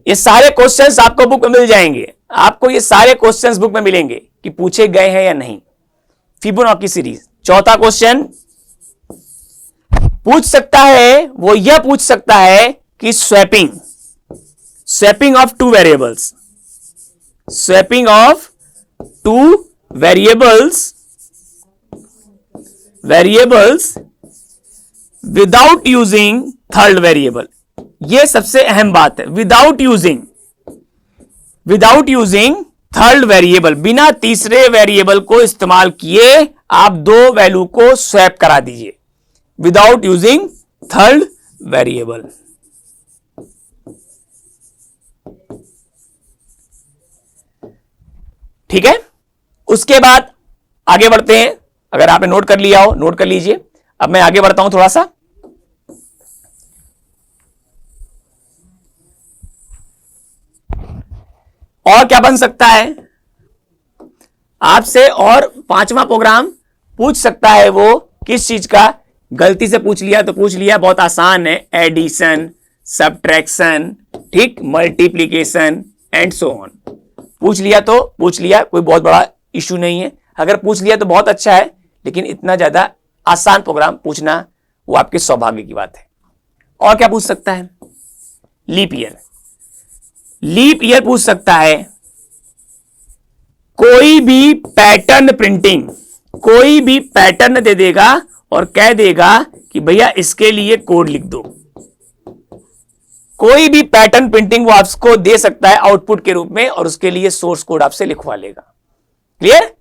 ये सारे क्वेश्चंस आपको बुक में मिल जाएंगे। आपको ये सारे क्वेश्चंस बुक में मिलेंगे कि पूछे गए हैं या नहीं। Fibonacci series. चौथा क्वेश्चन पूछ सकता है, वो यह पूछ सकता है कि swapping of two variables, swapping of two variables without using third variable. यह सबसे अहम बात है। विदाउट यूजिंग थर्ड वेरिएबल, बिना तीसरे वेरिएबल को इस्तेमाल किए आप दो वैल्यू को स्वैप करा दीजिए। Without using third variable. ठीक है? उसके बाद आगे बढ़ते हैं। अगर आपने नोट कर लिया हो, नोट कर लीजिए। अब मैं आगे बढ़ता हूं थोड़ा सा। और क्या बन सकता है आपसे? और पांचवा प्रोग्राम पूछ सकता है वो किस चीज का? गलती से पूछ लिया तो पूछ लिया, बहुत आसान है। एडिशन, सब्ट्रैक्शन, ठीक, मल्टीप्लीकेशन एंड सो ऑन। पूछ लिया तो पूछ लिया, कोई बहुत बड़ा इश्यू नहीं है। अगर पूछ लिया तो बहुत अच्छा है, लेकिन इतना ज्यादा आसान प्रोग्राम पूछना वो आपके सौभाग्य की बात है। और क्या पूछ सकता है? Leap year. लीप ईयर पूछ सकता है। कोई भी पैटर्न प्रिंटिंग, कोई भी पैटर्न दे देगा और कह देगा कि भैया इसके लिए कोड लिख दो। कोई भी पैटर्न प्रिंटिंग वो आपको दे सकता है आउटपुट के रूप में, और उसके लिए सोर्स कोड आपसे लिखवा लेगा। क्लियर?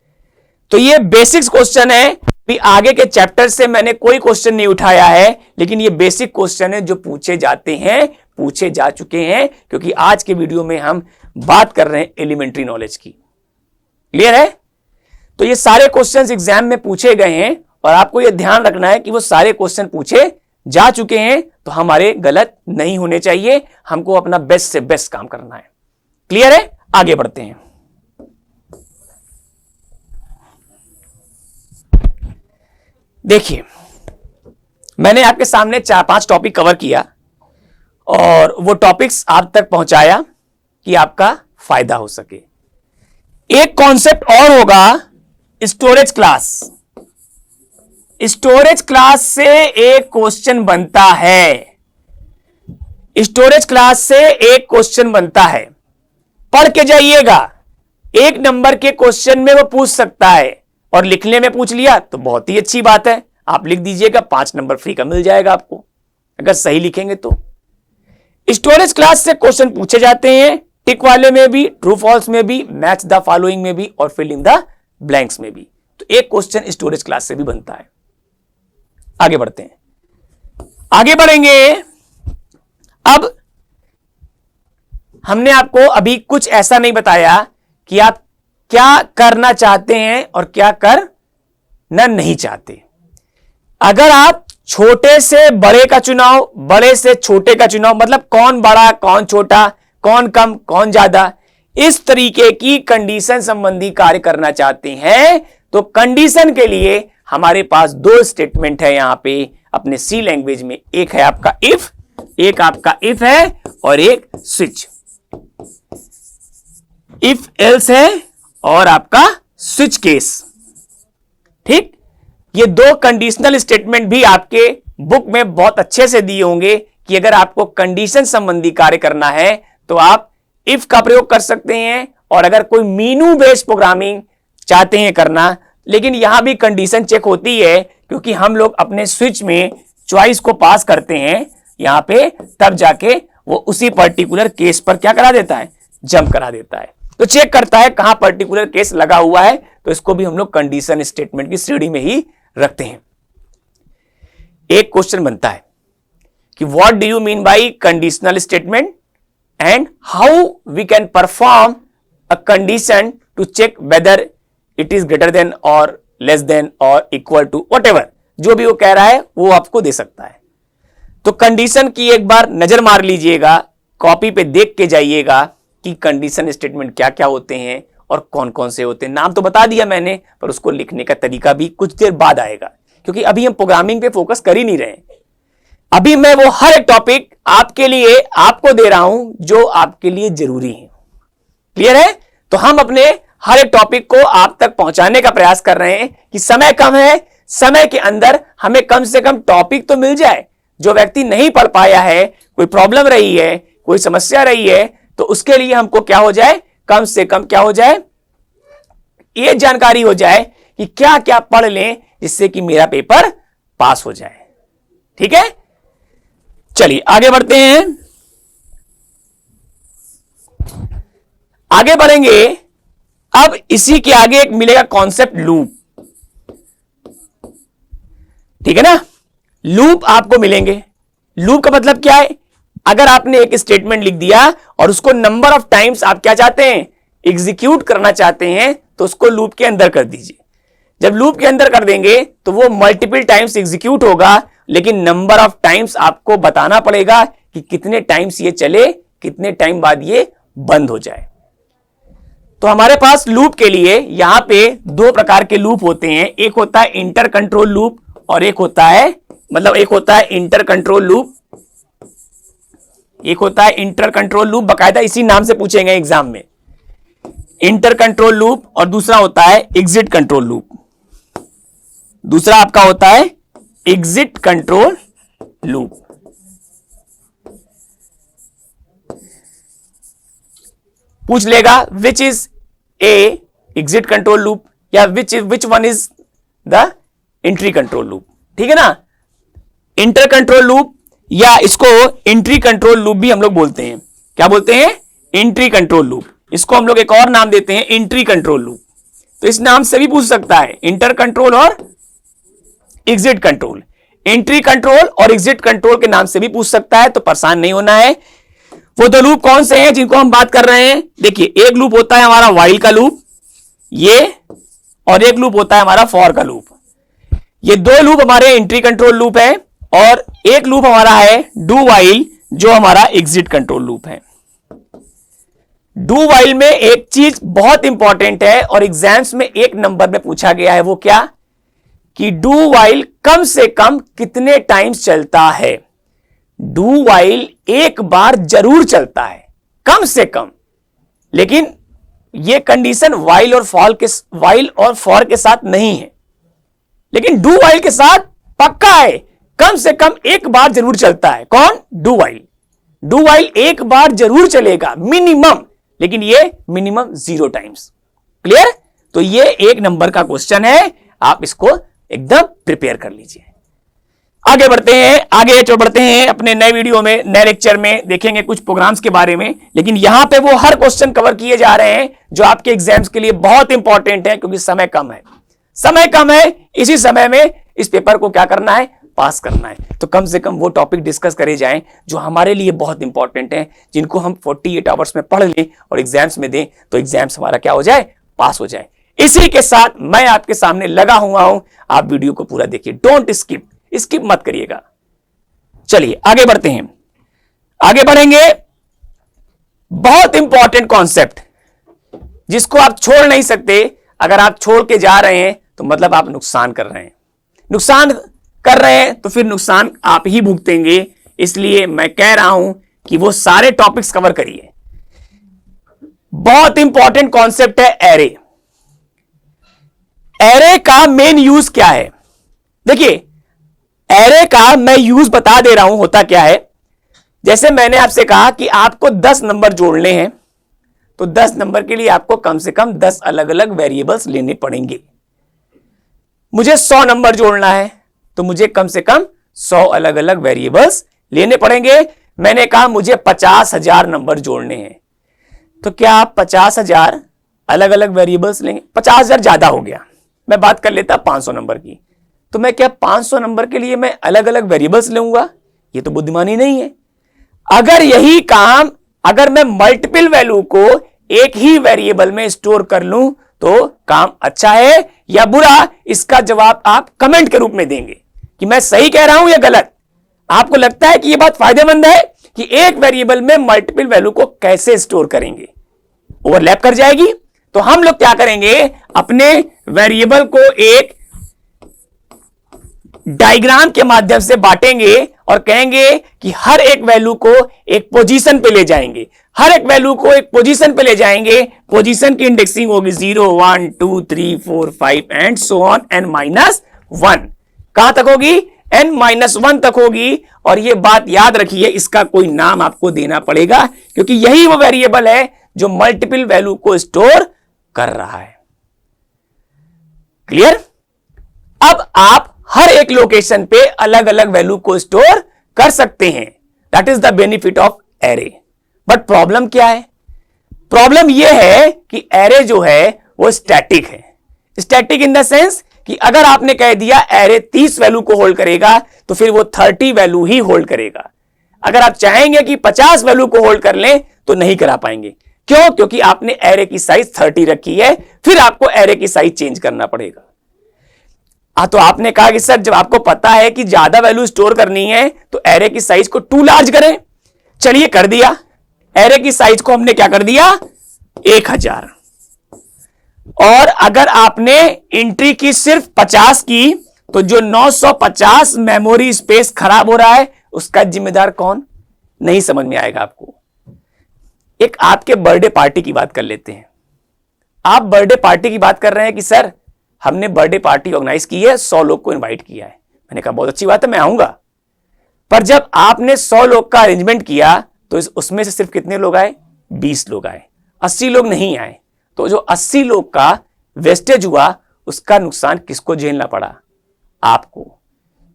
तो ये बेसिक्स क्वेश्चन है। भी आगे के चैप्टर से मैंने कोई क्वेश्चन नहीं उठाया है, लेकिन ये बेसिक क्वेश्चन है जो पूछे जाते हैं, पूछे जा चुके हैं, क्योंकि आज के वीडियो में हम बात कर रहे हैं एलिमेंट्री नॉलेज की। क्लियर है? तो ये सारे क्वेश्चंस एग्जाम में पूछे गए हैं, और आपको ये ध्यान रखना है कि वो सारे क्वेश्चन पूछे जा चुके हैं, तो हमारे गलत नहीं होने चाहिए। हमको अपना बेस्ट से बेस्ट काम करना है। क्लियर है? आगे बढ़ते हैं। देखिए, मैंने आपके सामने 4-5 टॉपिक कवर किया, और वो टॉपिक्स आप तक पहुंचाया कि आपका फायदा हो सके। एक कॉन्सेप्ट और होगा, स्टोरेज क्लास। स्टोरेज क्लास से एक क्वेश्चन बनता है। स्टोरेज क्लास से एक क्वेश्चन बनता है। पढ़ के जाइएगा। 1 नंबर के क्वेश्चन में वो पूछ सकता है, और लिखने में पूछ लिया तो बहुत ही अच्छी बात है। आप लिख दीजिएगा, 5 नंबर फ्री का मिल जाएगा आपको, अगर सही लिखेंगे तो। स्टोरेज क्लास से क्वेश्चन पूछे जाते हैं, टिक वाले में भी, ट्रू फॉल्स में भी, मैच द फॉलोइंग में भी, और फिल इन द ब्लैंक्स में भी। तो एक क्वेश्चन स्टोरेज क्लास से भी बनता है। आगे बढ़ते हैं। आगे बढ़ेंगे। अब हमने आपको अभी कुछ ऐसा नहीं बताया कि आप क्या करना चाहते हैं और क्या करना नहीं चाहते। अगर आप छोटे से बड़े का चुनाव, बड़े से छोटे का चुनाव, मतलब कौन बड़ा कौन छोटा, कौन कम कौन ज्यादा, इस तरीके की कंडीशन संबंधी कार्य करना चाहते हैं, तो कंडीशन के लिए हमारे पास 2 स्टेटमेंट है यहां पे अपने सी लैंग्वेज में। एक है आपका इफ, एक आपका इफ है, और एक स्विच। इफ एल्स है और आपका स्विच केस। ठीक, ये 2 कंडीशनल स्टेटमेंट भी आपके बुक में बहुत अच्छे से दिए होंगे कि अगर आपको कंडीशन संबंधी कार्य करना है तो आप इफ का प्रयोग कर सकते हैं, और अगर कोई मीनू बेस्ड प्रोग्रामिंग चाहते हैं करना, लेकिन यहां भी कंडीशन चेक होती है, क्योंकि हम लोग अपने स्विच में चॉइस को पास करते हैं, यहां पे, तब जाके वो उसी पर्टिकुलर केस पर क्या करा देता है, जंप करा देता है। तो चेक करता है कहां पर्टिकुलर केस लगा हुआ है, तो इसको भी हम लोग कंडीशन स्टेटमेंट की श्रेणी में ही रखते हैं। एक क्वेश्चन बनता है कि what do you mean by conditional statement and how we can perform a condition to check whether it is greater than और लेस देन और इक्वल टू, व्हाटएवर जो भी वो कह रहा है वो आपको दे सकता है। तो कंडीशन की एक बार नजर मार लीजिएगा, कॉपी पे देख के जाइएगा कि कंडीशन स्टेटमेंट क्या क्या होते हैं और कौन कौन से होते हैं। नाम तो बता दिया मैंने, पर उसको लिखने का तरीका भी कुछ देर बाद आएगा, क्योंकि अभी हम प्रोग्रामिंग पे फोकस कर ही नहीं रहे। अभी मैं वो हर एक टॉपिक आपके लिए आपको दे रहा हूं जो आपके लिए जरूरी है। क्लियर है? तो हम अपने हर एक टॉपिक को आप तक पहुंचाने का प्रयास कर रहे हैं कि समय कम है, समय के अंदर हमें कम से कम टॉपिक तो मिल जाए। जो व्यक्ति नहीं पढ़ पाया है, कोई प्रॉब्लम रही है, कोई समस्या रही है, तो उसके लिए हमको क्या हो जाए, कम से कम क्या हो जाए, ये जानकारी हो जाए कि क्या क्या पढ़ लें जिससे कि मेरा पेपर पास हो जाए। ठीक है, चलिए आगे बढ़ते हैं। आगे बढ़ेंगे। अब इसी के आगे एक मिलेगा कॉन्सेप्ट लूप। ठीक है ना, लूप आपको मिलेंगे। लूप का मतलब क्या है? अगर आपने एक स्टेटमेंट लिख दिया और उसको नंबर ऑफ टाइम्स आप क्या चाहते हैं, एग्जीक्यूट करना चाहते हैं, तो उसको लूप के अंदर कर दीजिए। जब लूप के अंदर कर देंगे तो वो मल्टीपल टाइम्स एग्जीक्यूट होगा, लेकिन नंबर ऑफ टाइम्स आपको बताना पड़ेगा कि कितने टाइम्स ये चले, कितने टाइम बाद ये बंद हो जाए। तो हमारे पास लूप के लिए यहां पे दो प्रकार के लूप होते हैं। एक होता है इंटर कंट्रोल लूप और एक होता है इंटर कंट्रोल लूप। एक होता है इंटर कंट्रोल लूप, बाकायदा इसी नाम से पूछेंगे एग्जाम में, इंटर कंट्रोल लूप। और दूसरा होता है एग्जिट कंट्रोल लूप। दूसरा आपका होता है एग्जिट कंट्रोल लूप। पूछ लेगा which is a exit control loop या which one is the entry control loop. ठीक है ना, इंटर कंट्रोल लूप या इसको एंट्री कंट्रोल लूप भी हम लोग बोलते हैं। क्या बोलते हैं? Entry control loop. इसको हम लोग एक और नाम देते हैं एंट्री कंट्रोल लूप। तो इस नाम से भी पूछ सकता है, इंटर कंट्रोल और एग्जिट कंट्रोल। एंट्री कंट्रोल और एग्जिट कंट्रोल के नाम से भी पूछ सकता है, तो परेशान नहीं होना है। वो दो लूप कौन से हैं जिनको हम बात कर रहे हैं? देखिए, एक लूप होता है हमारा व्हाइल का लूप, ये, और एक लूप होता है हमारा फॉर का लूप। ये दो लूप हमारे एंट्री कंट्रोल लूप है, और एक लूप हमारा है डू व्हाइल, जो हमारा एग्जिट कंट्रोल लूप है। डू व्हाइल में एक चीज बहुत इंपॉर्टेंट है और एग्जाम्स में एक नंबर में पूछा गया है, वो क्या कि डू व्हाइल कम से कम कितने टाइम्स चलता है। डू व्हाइल एक बार जरूर चलता है, कम से कम, लेकिन यह कंडीशन व्हाइल और फॉर के साथ नहीं है, लेकिन डू व्हाइल के साथ पक्का है, कम से कम एक बार जरूर चलता है। कौन? Do while. डू व्हाइल एक बार जरूर चलेगा मिनिमम, लेकिन ये मिनिमम 0 टाइम्स। क्लियर? तो ये एक नंबर का क्वेश्चन है, आप इसको एकदम प्रिपेयर कर लीजिए। आगे बढ़ते हैं अपने नए वीडियो में, नए लेक्चर में देखेंगे कुछ प्रोग्राम्स के बारे में, लेकिन यहां पे वो हर क्वेश्चन कवर किए जा रहे हैं जो आपके एग्जाम्स के लिए बहुत इंपॉर्टेंट है, क्योंकि समय कम है। इसी समय में इस पेपर को क्या करना है, पास करना है। तो कम से कम वो टॉपिक डिस्कस करे जाएं जो हमारे लिए बहुत इंपॉर्टेंट है, जिनको हम 48 आवर्स में पढ़ लें और एग्जाम्स में दें, तो एग्जाम्स हमारा क्या हो जाए, पास हो जाए। इसी के साथ मैं आपके सामने लगा हुआ हूं, आप वीडियो को पूरा देखिए, डोंट स्किप मत करिएगा। चलिए आगे बढ़ते हैं। आगे बढ़ेंगे, बहुत इंपॉर्टेंट कॉन्सेप्ट जिसको आप छोड़ नहीं सकते। अगर आप छोड़ के जा रहे हैं तो मतलब आप नुकसान कर रहे हैं, तो फिर नुकसान आप ही भुगतेंगे। इसलिए मैं कह रहा हूं कि वो सारे टॉपिक्स कवर करिए। बहुत इंपॉर्टेंट कॉन्सेप्ट है एरे। एरे का मेन यूज क्या है? देखिए, एरे का मैं यूज बता दे रहा हूं, होता क्या है। जैसे मैंने आपसे कहा कि आपको 10 नंबर जोड़ने हैं, तो 10 नंबर के लिए आपको कम से कम 10 अलग अलग वेरिएबल्स लेने पड़ेंगे। मुझे 100 नंबर जोड़ना है, तो मुझे कम से कम 100 अलग अलग वेरिएबल्स लेने पड़ेंगे। मैंने कहा मुझे 50,000 नंबर जोड़ने हैं, तो क्या आप 50,000 अलग अलग वेरिएबल्स लेंगे? 50,000 ज्यादा हो गया, मैं बात कर लेता 500 नंबर की। तो मैं क्या 500 नंबर के लिए मैं अलग अलग वेरिएबल्स लूंगा? ये तो बुद्धिमानी नहीं है। अगर यही काम अगर मैं मल्टीपल वैल्यू को एक ही वेरिएबल में स्टोर कर लूं तो काम अच्छा है या बुरा, इसका जवाब आप कमेंट के रूप में देंगे कि मैं सही कह रहा हूं या गलत। आपको लगता है कि यह बात फायदेमंद है कि एक वेरिएबल में मल्टीपल वैल्यू को कैसे स्टोर करेंगे? ओवरलैप कर जाएगी। तो हम लोग क्या करेंगे, अपने वेरिएबल को एक डायग्राम के माध्यम से बांटेंगे और कहेंगे कि हर एक वैल्यू को एक पोजीशन पे ले जाएंगे, हर एक वैल्यू को एक पोजीशन पे ले जाएंगे। पोजीशन की इंडेक्सिंग होगी 0 1 2 3 4 5 एंड सो ऑन n-1। कहां तक होगी? n-1 तक होगी। और यह बात याद रखिए, इसका कोई नाम आपको देना पड़ेगा क्योंकि यही वो वेरिएबल है जो मल्टीपल वैल्यू को स्टोर कर रहा है। क्लियर? अब आप हर एक लोकेशन पे अलग अलग वैल्यू को स्टोर कर सकते हैं। That is the benefit of array. But problem क्या है? प्रॉब्लम यह है कि एरे जो है वो स्टैटिक है। स्टैटिक इन द सेंस कि अगर आपने कह दिया एरे 30 वैल्यू को होल्ड करेगा तो फिर वो 30 वैल्यू ही होल्ड करेगा। अगर आप चाहेंगे कि 50 वैल्यू को होल्ड कर लें तो नहीं करा पाएंगे। क्यों? क्योंकि आपने एरे की साइज 30 रखी है, फिर आपको एरे की साइज चेंज करना पड़ेगा। तो आपने कहा कि सर जब आपको पता है कि ज्यादा वैल्यू स्टोर करनी है तो एरे की साइज को टू लार्ज करें। चलिए कर दिया, एरे की साइज को हमने क्या कर दिया? 1000। और अगर आपने एंट्री की सिर्फ 50 की तो जो 950 मेमोरी स्पेस खराब हो रहा है उसका जिम्मेदार कौन? नहीं समझ में आएगा आपको। एक आपके बर्थडे पार्टी की बात कर लेते हैं। आप बर्थडे पार्टी की बात कर रहे हैं कि सर हमने बर्थडे पार्टी ऑर्गेनाइज की है, 100 लोग को इनवाइट किया है। मैंने कहा बहुत अच्छी बात है, मैं आऊंगा। पर जब आपने 100 लोग का अरेंजमेंट किया तो उसमें से सिर्फ कितने लोग आए? 20 लोग आए, 80 लोग नहीं आए। तो जो 80 लोग का वेस्टेज हुआ उसका नुकसान किसको झेलना पड़ा? आपको।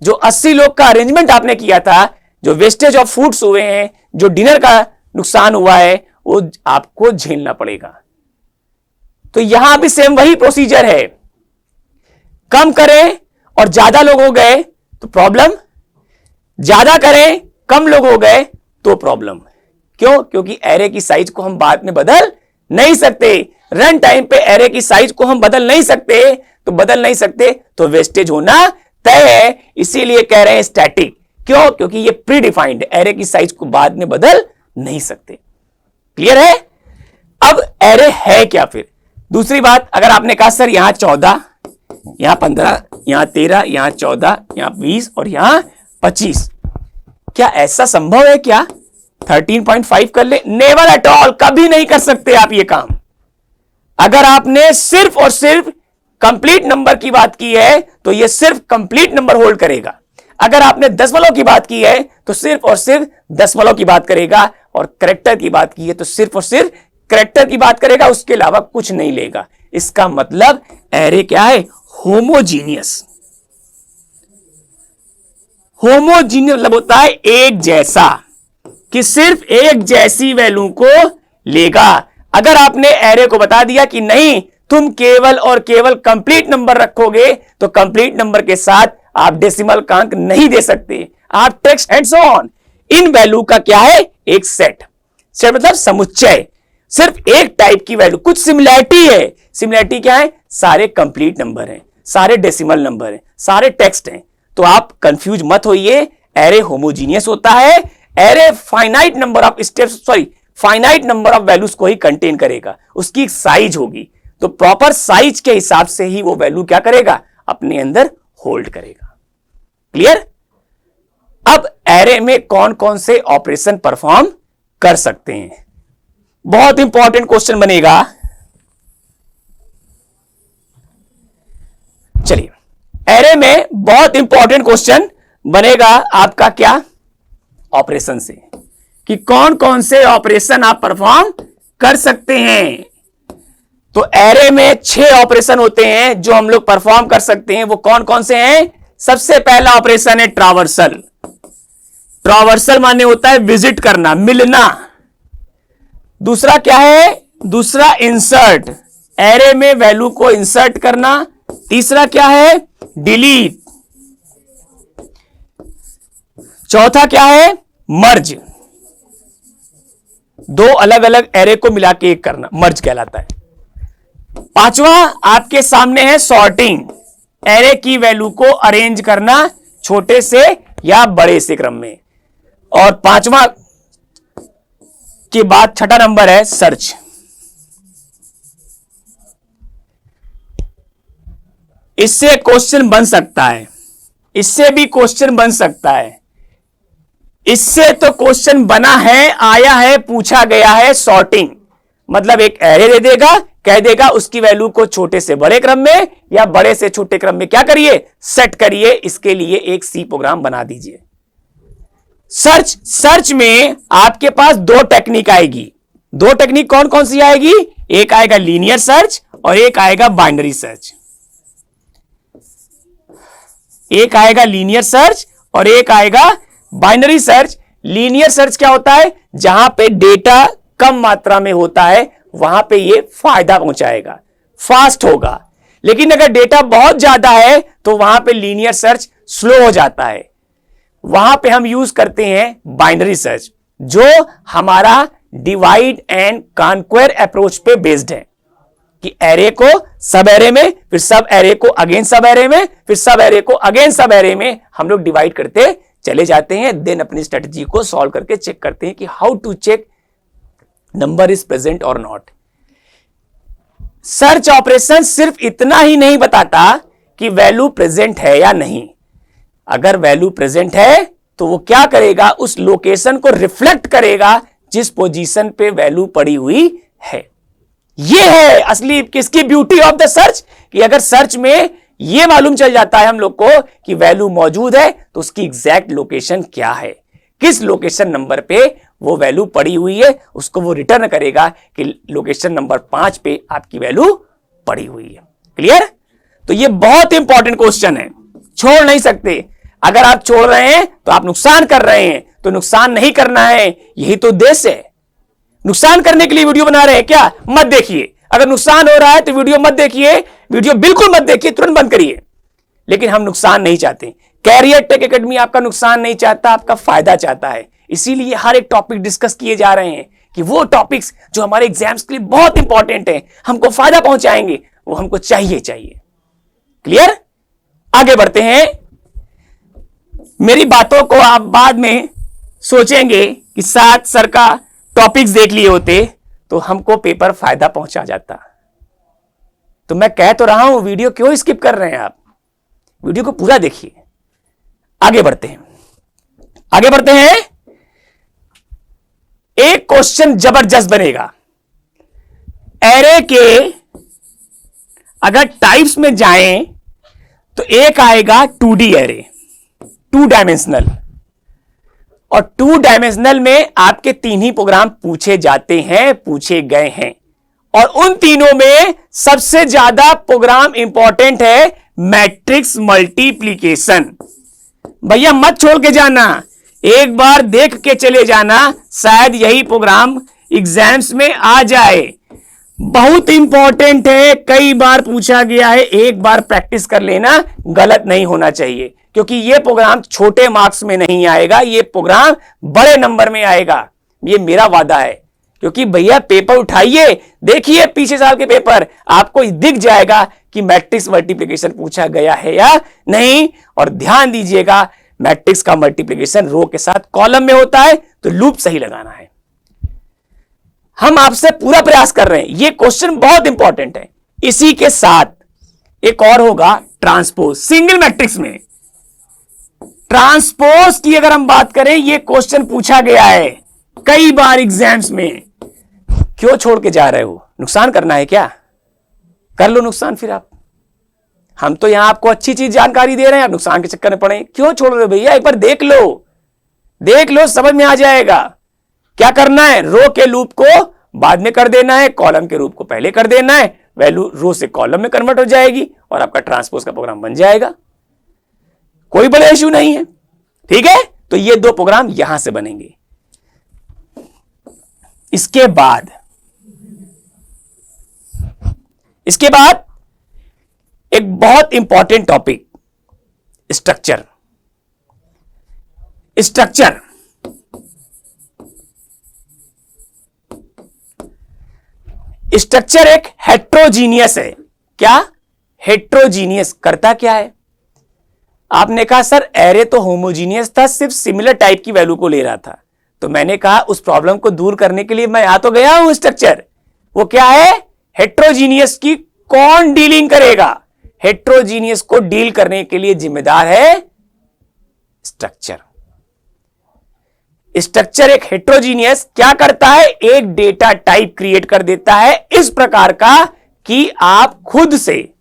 जो 80 लोग का अरेंजमेंट आपने किया था, जो वेस्टेज ऑफ फूड्स हुए हैं, जो डिनर का नुकसान हुआ है, वो आपको झेलना पड़ेगा। तो यहां भी सेम वही प्रोसीजर है। कम करें और ज्यादा लोग हो गए तो प्रॉब्लम, ज्यादा करें कम लोग हो गए तो प्रॉब्लम। क्यों? क्योंकि एरे की साइज को हम बाद में बदल नहीं सकते। रन टाइम पे एरे की साइज को हम बदल नहीं सकते तो वेस्टेज होना तय है। इसीलिए कह रहे हैं स्टैटिक। क्यों? क्योंकि ये प्री डिफाइंड, एरे की साइज को बाद में बदल नहीं सकते। क्लियर है? अब एरे है क्या फिर? दूसरी बात, अगर आपने कहा सर यहां 14, यहां 15, यहां 13, यहां 14, यहां 20 और यहां 25, क्या ऐसा संभव है क्या 13.5 कर ले? नेवर एट ऑल, कभी नहीं कर सकते आप ये काम। अगर आपने सिर्फ और सिर्फ कंप्लीट नंबर की बात की है तो ये सिर्फ कंप्लीट नंबर होल्ड करेगा। अगर आपने दशमलव की बात की है तो सिर्फ और सिर्फ दशमलव की बात करेगा, और कैरेक्टर की बात की है तो सिर्फ और सिर्फ कैरेक्टर की बात करेगा, उसके अलावा कुछ नहीं लेगा। इसका मतलब एरे क्या है? होमोजीनियस। होमोजीनियस मतलब होता है एक जैसा, कि सिर्फ एक जैसी वैल्यू को लेगा। अगर आपने एरे को बता दिया कि नहीं तुम केवल और केवल कंप्लीट नंबर रखोगे तो कंप्लीट नंबर के साथ आप डेसिमल का अंक नहीं दे सकते, आप text and so on. In value का क्या है? एक सेट मतलब समुच्चय, सिर्फ एक टाइप की वैल्यू। कुछ सिमिलैरिटी है। सिमिलैरिटी क्या है? सारे कंप्लीट नंबर हैं, सारे डेसिमल नंबर हैं, सारे टेक्स्ट हैं। तो आप कंफ्यूज मत होइए, एरे होमोजीनियस होता है। Array finite number of steps finite number of values को ही कंटेन करेगा, उसकी साइज होगी। तो प्रॉपर साइज के हिसाब से ही वो वैल्यू क्या करेगा? अपने अंदर होल्ड करेगा। क्लियर? अब एरे में कौन कौन से ऑपरेशन परफॉर्म कर सकते हैं? बहुत इंपॉर्टेंट क्वेश्चन बनेगा। चलिए, एरे में बहुत इंपॉर्टेंट क्वेश्चन बनेगा आपका क्या? ऑपरेशन से, कि कौन कौन से ऑपरेशन आप परफॉर्म कर सकते हैं। तो एरे में 6 ऑपरेशन होते हैं जो हम लोग परफॉर्म कर सकते हैं। वो कौन कौन से हैं? सबसे पहला ऑपरेशन है ट्रावर्सल। ट्रावर्सल माने होता है विजिट करना, मिलना। दूसरा क्या है? दूसरा इंसर्ट, एरे में वैल्यू को इंसर्ट करना। तीसरा क्या है? डिलीट। चौथा क्या है? मर्ज, दो अलग अलग एरे को मिला के एक करना, मर्ज कहलाता है। पांचवा आपके सामने है सॉर्टिंग, एरे की वैल्यू को अरेंज करना छोटे से या बड़े से क्रम में। और पांचवा के बाद छठा नंबर है सर्च। इससे क्वेश्चन बन सकता है, इससे भी क्वेश्चन बन सकता है। इससे तो क्वेश्चन बना है, आया है, पूछा गया है सॉर्टिंग, मतलब एक एरे दे देगा, कह देगा उसकी वैल्यू को छोटे से बड़े क्रम में या बड़े से छोटे क्रम में क्या करिए? सेट करिए। इसके लिए एक सी प्रोग्राम बना दीजिए। सर्च, सर्च में आपके पास दो टेक्निक आएगी। दो टेक्निक कौन कौन सी आएगी? एक आएगा लीनियर सर्च और एक आएगा बाइनरी सर्च। एक आएगा लीनियर सर्च और एक आएगा बाइनरी सर्च। लीनियर सर्च क्या होता है? जहां पे डेटा कम मात्रा में होता है वहां पे ये फायदा पहुंचाएगा, फास्ट होगा। लेकिन अगर डेटा बहुत ज्यादा है तो वहां पे लीनियर सर्च स्लो हो जाता है। वहां पे हम यूज करते हैं बाइनरी सर्च, जो हमारा डिवाइड एंड कॉन्क्वेर अप्रोच पे बेस्ड है कि एरे को सब एरे में, फिर सब एरे को अगेन सब एरे में, फिर सब एरे को अगेन सब एरे में हम लोग डिवाइड करते चले जाते हैं। देन अपनी स्ट्रेटजी को सॉल्व करके चेक करते हैं कि how to check number is present और नॉट। सर्च ऑपरेशन सिर्फ इतना ही नहीं बताता कि वैल्यू प्रेजेंट है या नहीं। अगर वैल्यू प्रेजेंट है तो वो क्या करेगा? उस लोकेशन को रिफ्लेक्ट करेगा जिस पोजीशन पे वैल्यू पड़ी हुई है। ये है असली किसकी ब्यूटी ऑफ द सर्च, कि अगर सर्च में ये मालूम चल जाता है हम लोग को कि वैल्यू मौजूद है तो उसकी एग्जैक्ट लोकेशन क्या है, किस लोकेशन नंबर पे वो वैल्यू पड़ी हुई है, उसको वो रिटर्न करेगा कि लोकेशन नंबर 5 पे आपकी वैल्यू पड़ी हुई है। क्लियर? तो ये बहुत इंपॉर्टेंट क्वेश्चन है, छोड़ नहीं सकते। अगर आप छोड़ रहे हैं तो आप नुकसान कर रहे हैं, तो नुकसान नहीं करना है, यही तो उद्देश्य है। नुकसान करने के लिए वीडियो बना रहे हैं क्या? मत देखिए। अगर नुकसान हो रहा है तो वीडियो मत देखिए, वीडियो बिल्कुल मत देखिए, तुरंत बंद करिए। लेकिन हम नुकसान नहीं चाहते। कैरियर टेक एकेडमी आपका नुकसान नहीं चाहता, आपका फायदा चाहता है। इसीलिए हर एक टॉपिक डिस्कस किए जा रहे हैं कि वो टॉपिक्स जो हमारे एग्जाम्स के लिए बहुत इंपॉर्टेंट है, हमको फायदा पहुंचाएंगे, वो हमको चाहिए। क्लियर? आगे बढ़ते हैं। मेरी बातों को आप बाद में सोचेंगे कि साथ सर का टॉपिक्स देख लिए होते तो हमको पेपर फायदा पहुंचा जाता। तो मैं कह तो रहा हूं, वीडियो क्यों स्किप कर रहे हैं आप? वीडियो को पूरा देखिए। आगे बढ़ते हैं। एक क्वेश्चन जबरदस्त बनेगा। एरे के अगर टाइप्स में जाएं तो एक आएगा 2D एरे, 2 डायमेंशनल। और 2 डायमेंशनल में आपके 3 ही प्रोग्राम पूछे गए हैं। और उन तीनों में सबसे ज्यादा प्रोग्राम इंपॉर्टेंट है मैट्रिक्स मल्टीप्लिकेशन। भैया मत छोड़ के जाना, एक बार देख के चले जाना, शायद यही प्रोग्राम एग्जाम्स में आ जाए। बहुत इंपॉर्टेंट है, कई बार पूछा गया है, एक बार प्रैक्टिस कर लेना, गलत नहीं होना चाहिए। क्योंकि यह प्रोग्राम छोटे मार्क्स में नहीं आएगा, यह प्रोग्राम बड़े नंबर में आएगा, यह मेरा वादा है। क्योंकि भैया पेपर उठाइए, देखिए पीछे साल के पेपर, आपको दिख जाएगा कि मैट्रिक्स मल्टीप्लिकेशन पूछा गया है या नहीं। और ध्यान दीजिएगा, मैट्रिक्स का मल्टीप्लिकेशन रो के साथ कॉलम में होता है, तो लूप सही लगाना है। हम आपसे पूरा प्रयास कर रहे हैं, यह क्वेश्चन बहुत इंपॉर्टेंट है। इसी के साथ एक और होगा ट्रांसपोज। सिंगल मैट्रिक्स में ट्रांसपोज की अगर हम बात करें, यह क्वेश्चन पूछा गया है कई बार एग्जाम्स में। क्यों छोड़ के जा रहे हो? नुकसान करना है क्या? कर लो नुकसान फिर आप। हम तो यहां आपको अच्छी चीज जानकारी दे रहे हैं, आप नुकसान के चक्कर में पड़े। क्यों छोड़ रहे हो भैया? एक बार देख लो, समझ में आ जाएगा। क्या करना है? रो के लूप को बाद में कर देना है, कॉलम के रूप को पहले कर देना है, वैल्यू रो से कॉलम में कन्वर्ट हो जाएगी और आपका ट्रांसपोज का प्रोग्राम बन जाएगा। कोई बड़ा इश्यू नहीं है, ठीक है? तो ये दो प्रोग्राम यहां से बनेंगे। इसके बाद एक बहुत इंपॉर्टेंट टॉपिक, स्ट्रक्चर। स्ट्रक्चर एक हेट्रोजीनियस है। क्या? हेट्रोजीनियस। करता क्या है? आपने कहा सर एरे तो होमोजीनियस था, सिर्फ सिमिलर टाइप की वैल्यू को ले रहा था। तो मैंने कहा उस प्रॉब्लम को दूर करने के लिए मैं आ तो गया हूं स्ट्रक्चर। वो क्या है? हेट्रोजीनियस की कौन डीलिंग करेगा? हेट्रोजीनियस को डील करने के लिए जिम्मेदार है स्ट्रक्चर। स्ट्रक्चर एक हेट्रोजीनियस क्या करता है? एक डेटा टाइप क्रिएट कर देता है इस प्रकार का कि आप खुद से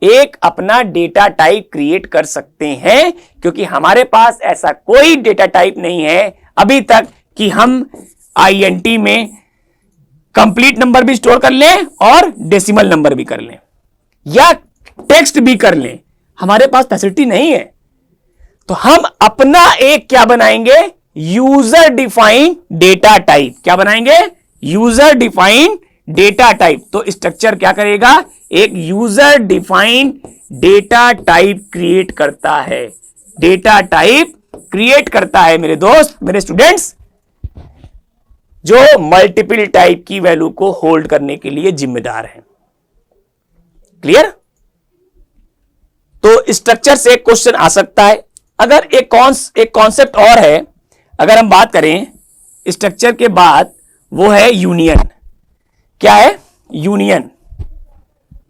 एक अपना डेटा टाइप क्रिएट कर सकते हैं, क्योंकि हमारे पास ऐसा कोई डेटा टाइप नहीं है अभी तक कि हम INT में कंप्लीट नंबर भी स्टोर कर लें और डेसिमल नंबर भी कर लें या टेक्स्ट भी कर लें। हमारे पास फैसिलिटी नहीं है। तो हम अपना एक क्या बनाएंगे? User defined data type. क्या बनाएंगे? User defined data type. तो स्ट्रक्चर क्या करेगा? एक user defined data type create करता है। डेटा टाइप क्रिएट करता है मेरे दोस्त, मेरे स्टूडेंट्स, जो मल्टीपल टाइप की वैल्यू को होल्ड करने के लिए जिम्मेदार है। क्लियर? तो स्ट्रक्चर से क्वेश्चन आ सकता है। अगर एक कॉन्सेप्ट और है, अगर हम बात करें स्ट्रक्चर के बाद, वो है यूनियन। क्या है? यूनियन।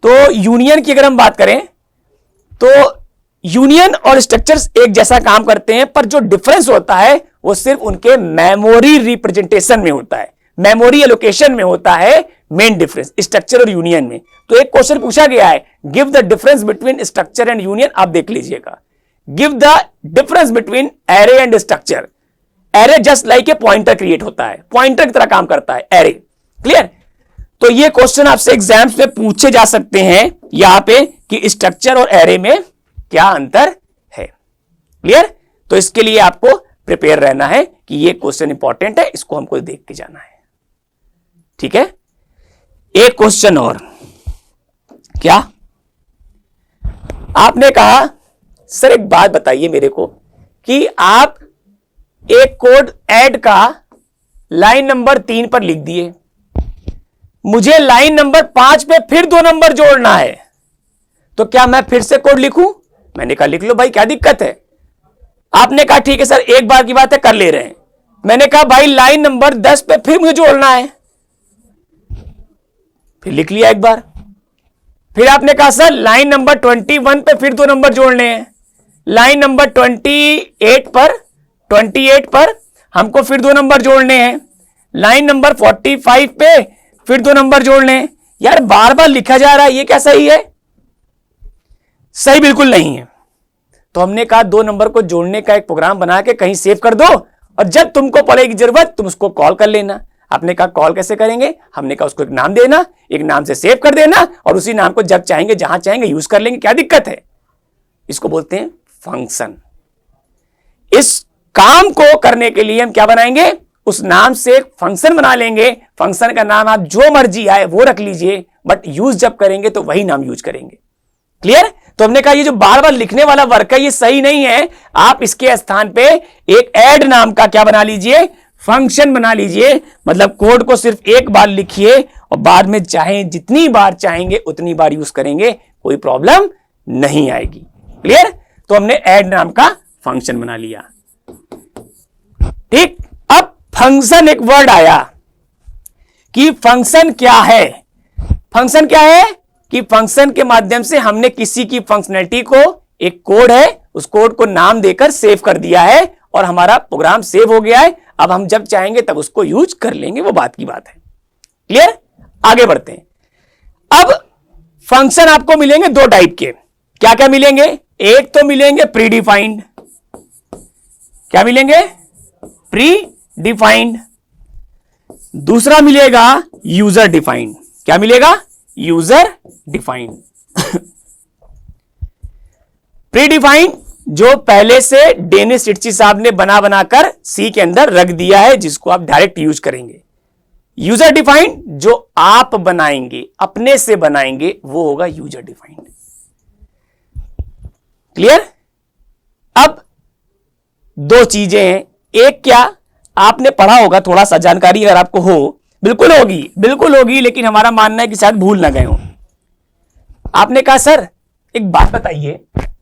तो यूनियन की अगर हम बात करें तो यूनियन और स्ट्रक्चर्स एक जैसा काम करते हैं, पर जो डिफरेंस होता है वो सिर्फ उनके मेमोरी रिप्रेजेंटेशन में होता है, मेमोरी एलोकेशन में होता है मेन डिफरेंस स्ट्रक्चर और यूनियन में। तो एक क्वेश्चन पूछा गया है, give the difference between structure and union. आप देख लीजिएगा, give the difference between array and structure. Array just like a pointer create होता है, पॉइंटर की तरह काम करता है एरे। क्लियर? तो ये क्वेश्चन आपसे एग्जाम्स में पूछे जा सकते हैं यहां पे कि स्ट्रक्चर और एरे में क्या अंतर है। क्लियर? तो इसके लिए आपको प्रिपेयर रहना है कि ये क्वेश्चन इंपॉर्टेंट है, इसको हमको देख के जाना है। ठीक है? एक क्वेश्चन और। क्या? आपने कहा सर एक बात बताइए मेरे को कि आप एक कोड ऐड का लाइन नंबर 3 पर लिख दिए, मुझे लाइन नंबर 5 पे फिर 2 नंबर जोड़ना है, तो क्या मैं फिर से कोड लिखूं? मैंने कहा लिख लो भाई, क्या दिक्कत है। आपने कहा ठीक है सर, एक बार की बात है, कर ले रहे हैं। मैंने कहा भाई लाइन नंबर 10 पे फिर मुझे जोड़ना है, फिर लिख लिया एक बार। फिर आपने कहा सर लाइन नंबर 21 पे फिर 2 नंबर जोड़ने हैं, लाइन नंबर 28 पर हमको फिर 2 नंबर जोड़ने हैं, लाइन नंबर 45 पे फिर 2 नंबर जोड़ने हैं। यार बार बार लिखा जा रहा है, ये क्या सही है? सही बिल्कुल नहीं है। तो हमने कहा 2 नंबर को जोड़ने का एक प्रोग्राम बना के कहीं सेव कर दो, और जब तुमको पड़ेगी जरूरत तुम उसको कॉल कर लेना। आपने कहा कॉल कैसे करेंगे? हमने कहा उसको एक नाम देना, एक नाम से सेव कर देना, और उसी नाम को जब चाहेंगे जहां चाहेंगे यूज कर लेंगे, क्या दिक्कत है? इसको बोलते हैं फंक्शन। इस काम को करने के लिए हम क्या बनाएंगे? उस नाम से एक फंक्शन बना लेंगे। फंक्शन का नाम आप जो मर्जी आए वो रख लीजिए, बट यूज जब करेंगे तो वही नाम यूज करेंगे। क्लियर? तो हमने कहा ये जो बार बार लिखने वाला वर्क है ये सही नहीं है। आप इसके स्थान पे एक ऐड नाम का क्या बना लीजिए? फंक्शन बना लीजिए। मतलब कोड को सिर्फ एक बार लिखिए और बाद में चाहे जितनी बार चाहेंगे उतनी बार यूज करेंगे, कोई प्रॉब्लम नहीं आएगी। क्लियर? तो हमने ऐड नाम का फंक्शन बना लिया। ठीक, अब फंक्शन एक वर्ड आया कि फंक्शन क्या है। फंक्शन क्या है कि फंक्शन के माध्यम से हमने किसी की फंक्शनैलिटी को, एक कोड है, उस कोड को नाम देकर सेव कर दिया है और हमारा प्रोग्राम सेव हो गया है। अब हम जब चाहेंगे तब उसको यूज कर लेंगे, वो बात की बात है। क्लियर? आगे बढ़ते हैं। अब फंक्शन आपको मिलेंगे 2 टाइप के। क्या क्या मिलेंगे? एक तो मिलेंगे प्री डिफाइंड। क्या मिलेंगे? Pre defined. दूसरा मिलेगा यूजर डिफाइंड। क्या मिलेगा? User defined. प्री डिफाइंड जो पहले से डेनिस रिच्ची साहब ने बना बनाकर सी के अंदर रख दिया है, जिसको आप डायरेक्ट यूज करेंगे। यूजर डिफाइंड जो आप बनाएंगे, अपने से बनाएंगे, वो होगा यूजर डिफाइंड। क्लियर? अब दो चीजें हैं। एक क्या, आपने पढ़ा होगा, थोड़ा सा जानकारी अगर आपको हो, बिल्कुल होगी, बिल्कुल होगी, लेकिन हमारा मानना है कि शायद भूल ना गए हो। आपने कहा सर एक बात बताइए,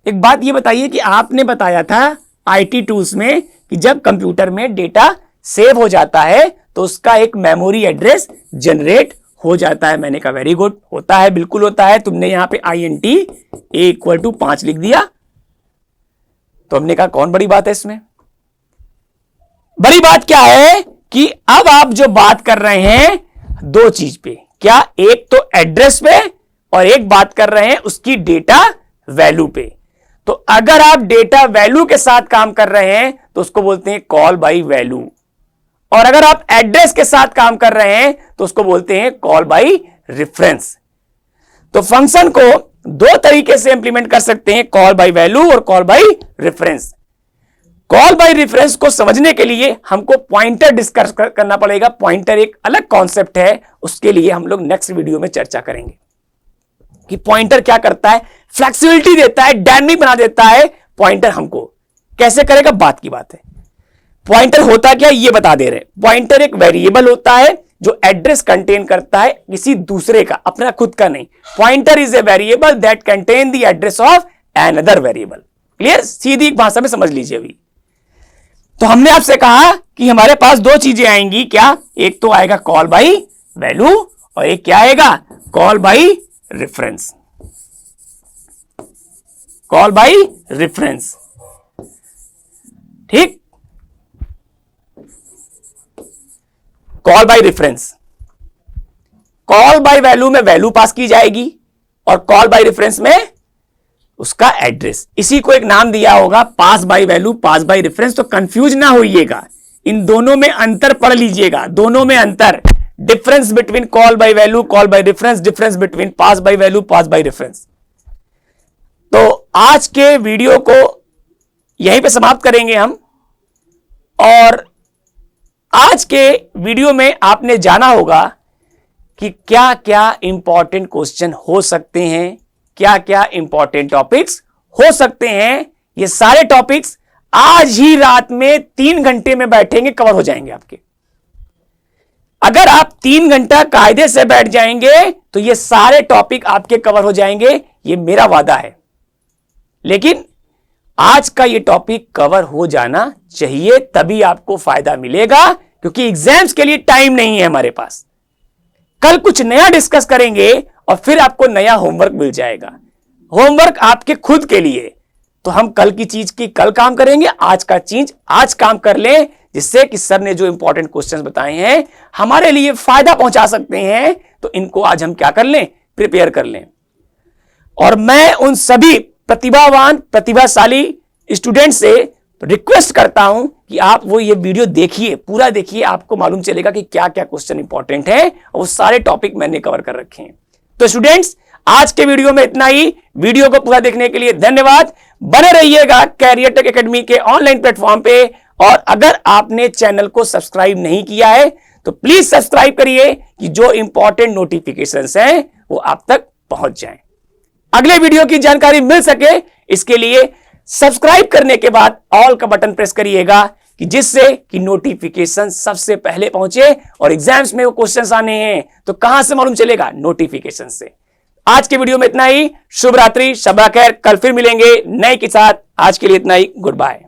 एक बात ये बताइए कि आपने बताया था आईटी टूल्स में कि जब कंप्यूटर में डेटा सेव हो जाता है तो उसका एक मेमोरी एड्रेस जनरेट हो जाता है। मैंने कहा वेरी गुड, होता है, बिल्कुल होता है। तुमने यहां पे INT A = 5 लिख दिया। तो हमने कहा कौन बड़ी बात है इसमें? बड़ी बात क्या है कि अब आप जो बात कर रहे हैं दो चीज पे, क्या, एक तो एड्रेस पे और एक बात कर रहे हैं उसकी डेटा वैल्यू पे। तो अगर आप डेटा वैल्यू के साथ काम कर रहे हैं तो उसको बोलते हैं कॉल बाय वैल्यू, और अगर आप एड्रेस के साथ काम कर रहे हैं तो उसको बोलते हैं कॉल बाय रेफरेंस। तो फंक्शन को दो तरीके से इंप्लीमेंट कर सकते हैं, कॉल बाय वैल्यू और call by reference. Call by reference को समझने के लिए हमको पॉइंटर डिस्कस करना पड़ेगा। पॉइंटर एक अलग कॉन्सेप्ट है, उसके लिए हम लोग नेक्स्ट वीडियो में चर्चा करेंगे कि पॉइंटर क्या करता है। फ्लेक्सिबिलिटी देता है, डायनामिक बना देता है। पॉइंटर हमको कैसे करेगा, बात की बात है। पॉइंटर होता क्या ये बता दे रहे हैं। पॉइंटर एक वेरिएबल होता है जो एड्रेस कंटेन करता है, किसी दूसरे का, अपना खुद का नहीं। Pointer is a variable that contain the address of another variable. Clear? सीधी भाषा में समझ लीजिए। अभी तो हमने आपसे कहा कि हमारे पास दो चीजें आएंगी, क्या, एक तो आएगा कॉल बाय वैल्यू और एक क्या आएगा, call by reference. Call by reference, ठीक। Call by reference, call by value में वैल्यू पास की जाएगी और कॉल बाय रेफरेंस में उसका एड्रेस। इसी को एक नाम दिया होगा pass by value, pass by reference. तो कंफ्यूज ना होइएगा, इन दोनों में अंतर पढ़ लीजिएगा, दोनों में अंतर, difference between call by value, call by reference, difference between pass by value, pass by reference. तो आज के वीडियो को यहीं पे समाप्त करेंगे हम। और आज के वीडियो में आपने जाना होगा कि क्या क्या इंपॉर्टेंट क्वेश्चन हो सकते हैं, क्या क्या इंपॉर्टेंट टॉपिक्स हो सकते हैं। ये सारे टॉपिक्स आज ही रात में 3 घंटे में बैठेंगे, कवर हो जाएंगे आपके। अगर आप 3 घंटा कायदे से बैठ जाएंगे तो ये सारे टॉपिक आपके कवर हो जाएंगे, ये मेरा वादा है। लेकिन आज का ये टॉपिक कवर हो जाना चाहिए, तभी आपको फायदा मिलेगा, क्योंकि एग्जाम्स के लिए टाइम नहीं है हमारे पास। कल कुछ नया डिस्कस करेंगे और फिर आपको नया होमवर्क मिल जाएगा, होमवर्क आपके खुद के लिए। तो हम कल की चीज की कल काम करेंगे, आज का चीज आज काम कर लें, जिससे कि सर ने जो इंपॉर्टेंट क्वेश्चंस बताए हैं हमारे लिए फायदा पहुंचा सकते हैं। तो इनको आज हम क्या कर लें, प्रिपेयर कर लें। और मैं उन सभी प्रतिभावान प्रतिभाशाली स्टूडेंट से रिक्वेस्ट करता हूं कि आप वो ये वीडियो देखिए, पूरा देखिए, आपको मालूम चलेगा कि क्या क्या क्वेश्चन इंपॉर्टेंट है, और वो सारे टॉपिक मैंने कवर कर रखे हैं। तो स्टूडेंट्स, आज के वीडियो में इतना ही। वीडियो को पूरा देखने के लिए धन्यवाद। बने रहिएगा कैरियर टेक एकेडमी के ऑनलाइन प्लेटफॉर्म पे। और अगर आपने चैनल को सब्सक्राइब नहीं किया है तो प्लीज सब्सक्राइब करिए कि जो इंपॉर्टेंट नोटिफिकेशंस हैं वो आप तक पहुंच जाएं। अगले वीडियो की जानकारी मिल सके, इसके लिए सब्सक्राइब करने के बाद ऑल का बटन प्रेस करिएगा, कि जिससे कि नोटिफिकेशन सबसे पहले पहुंचे। और एग्जाम्स में वो क्वेश्चंस आने हैं तो कहां से मालूम चलेगा, नोटिफिकेशन से। आज के वीडियो में इतना ही। शुभ रात्रि, शब खैर। कल फिर मिलेंगे नए के साथ। आज के लिए इतना ही, गुड बाय।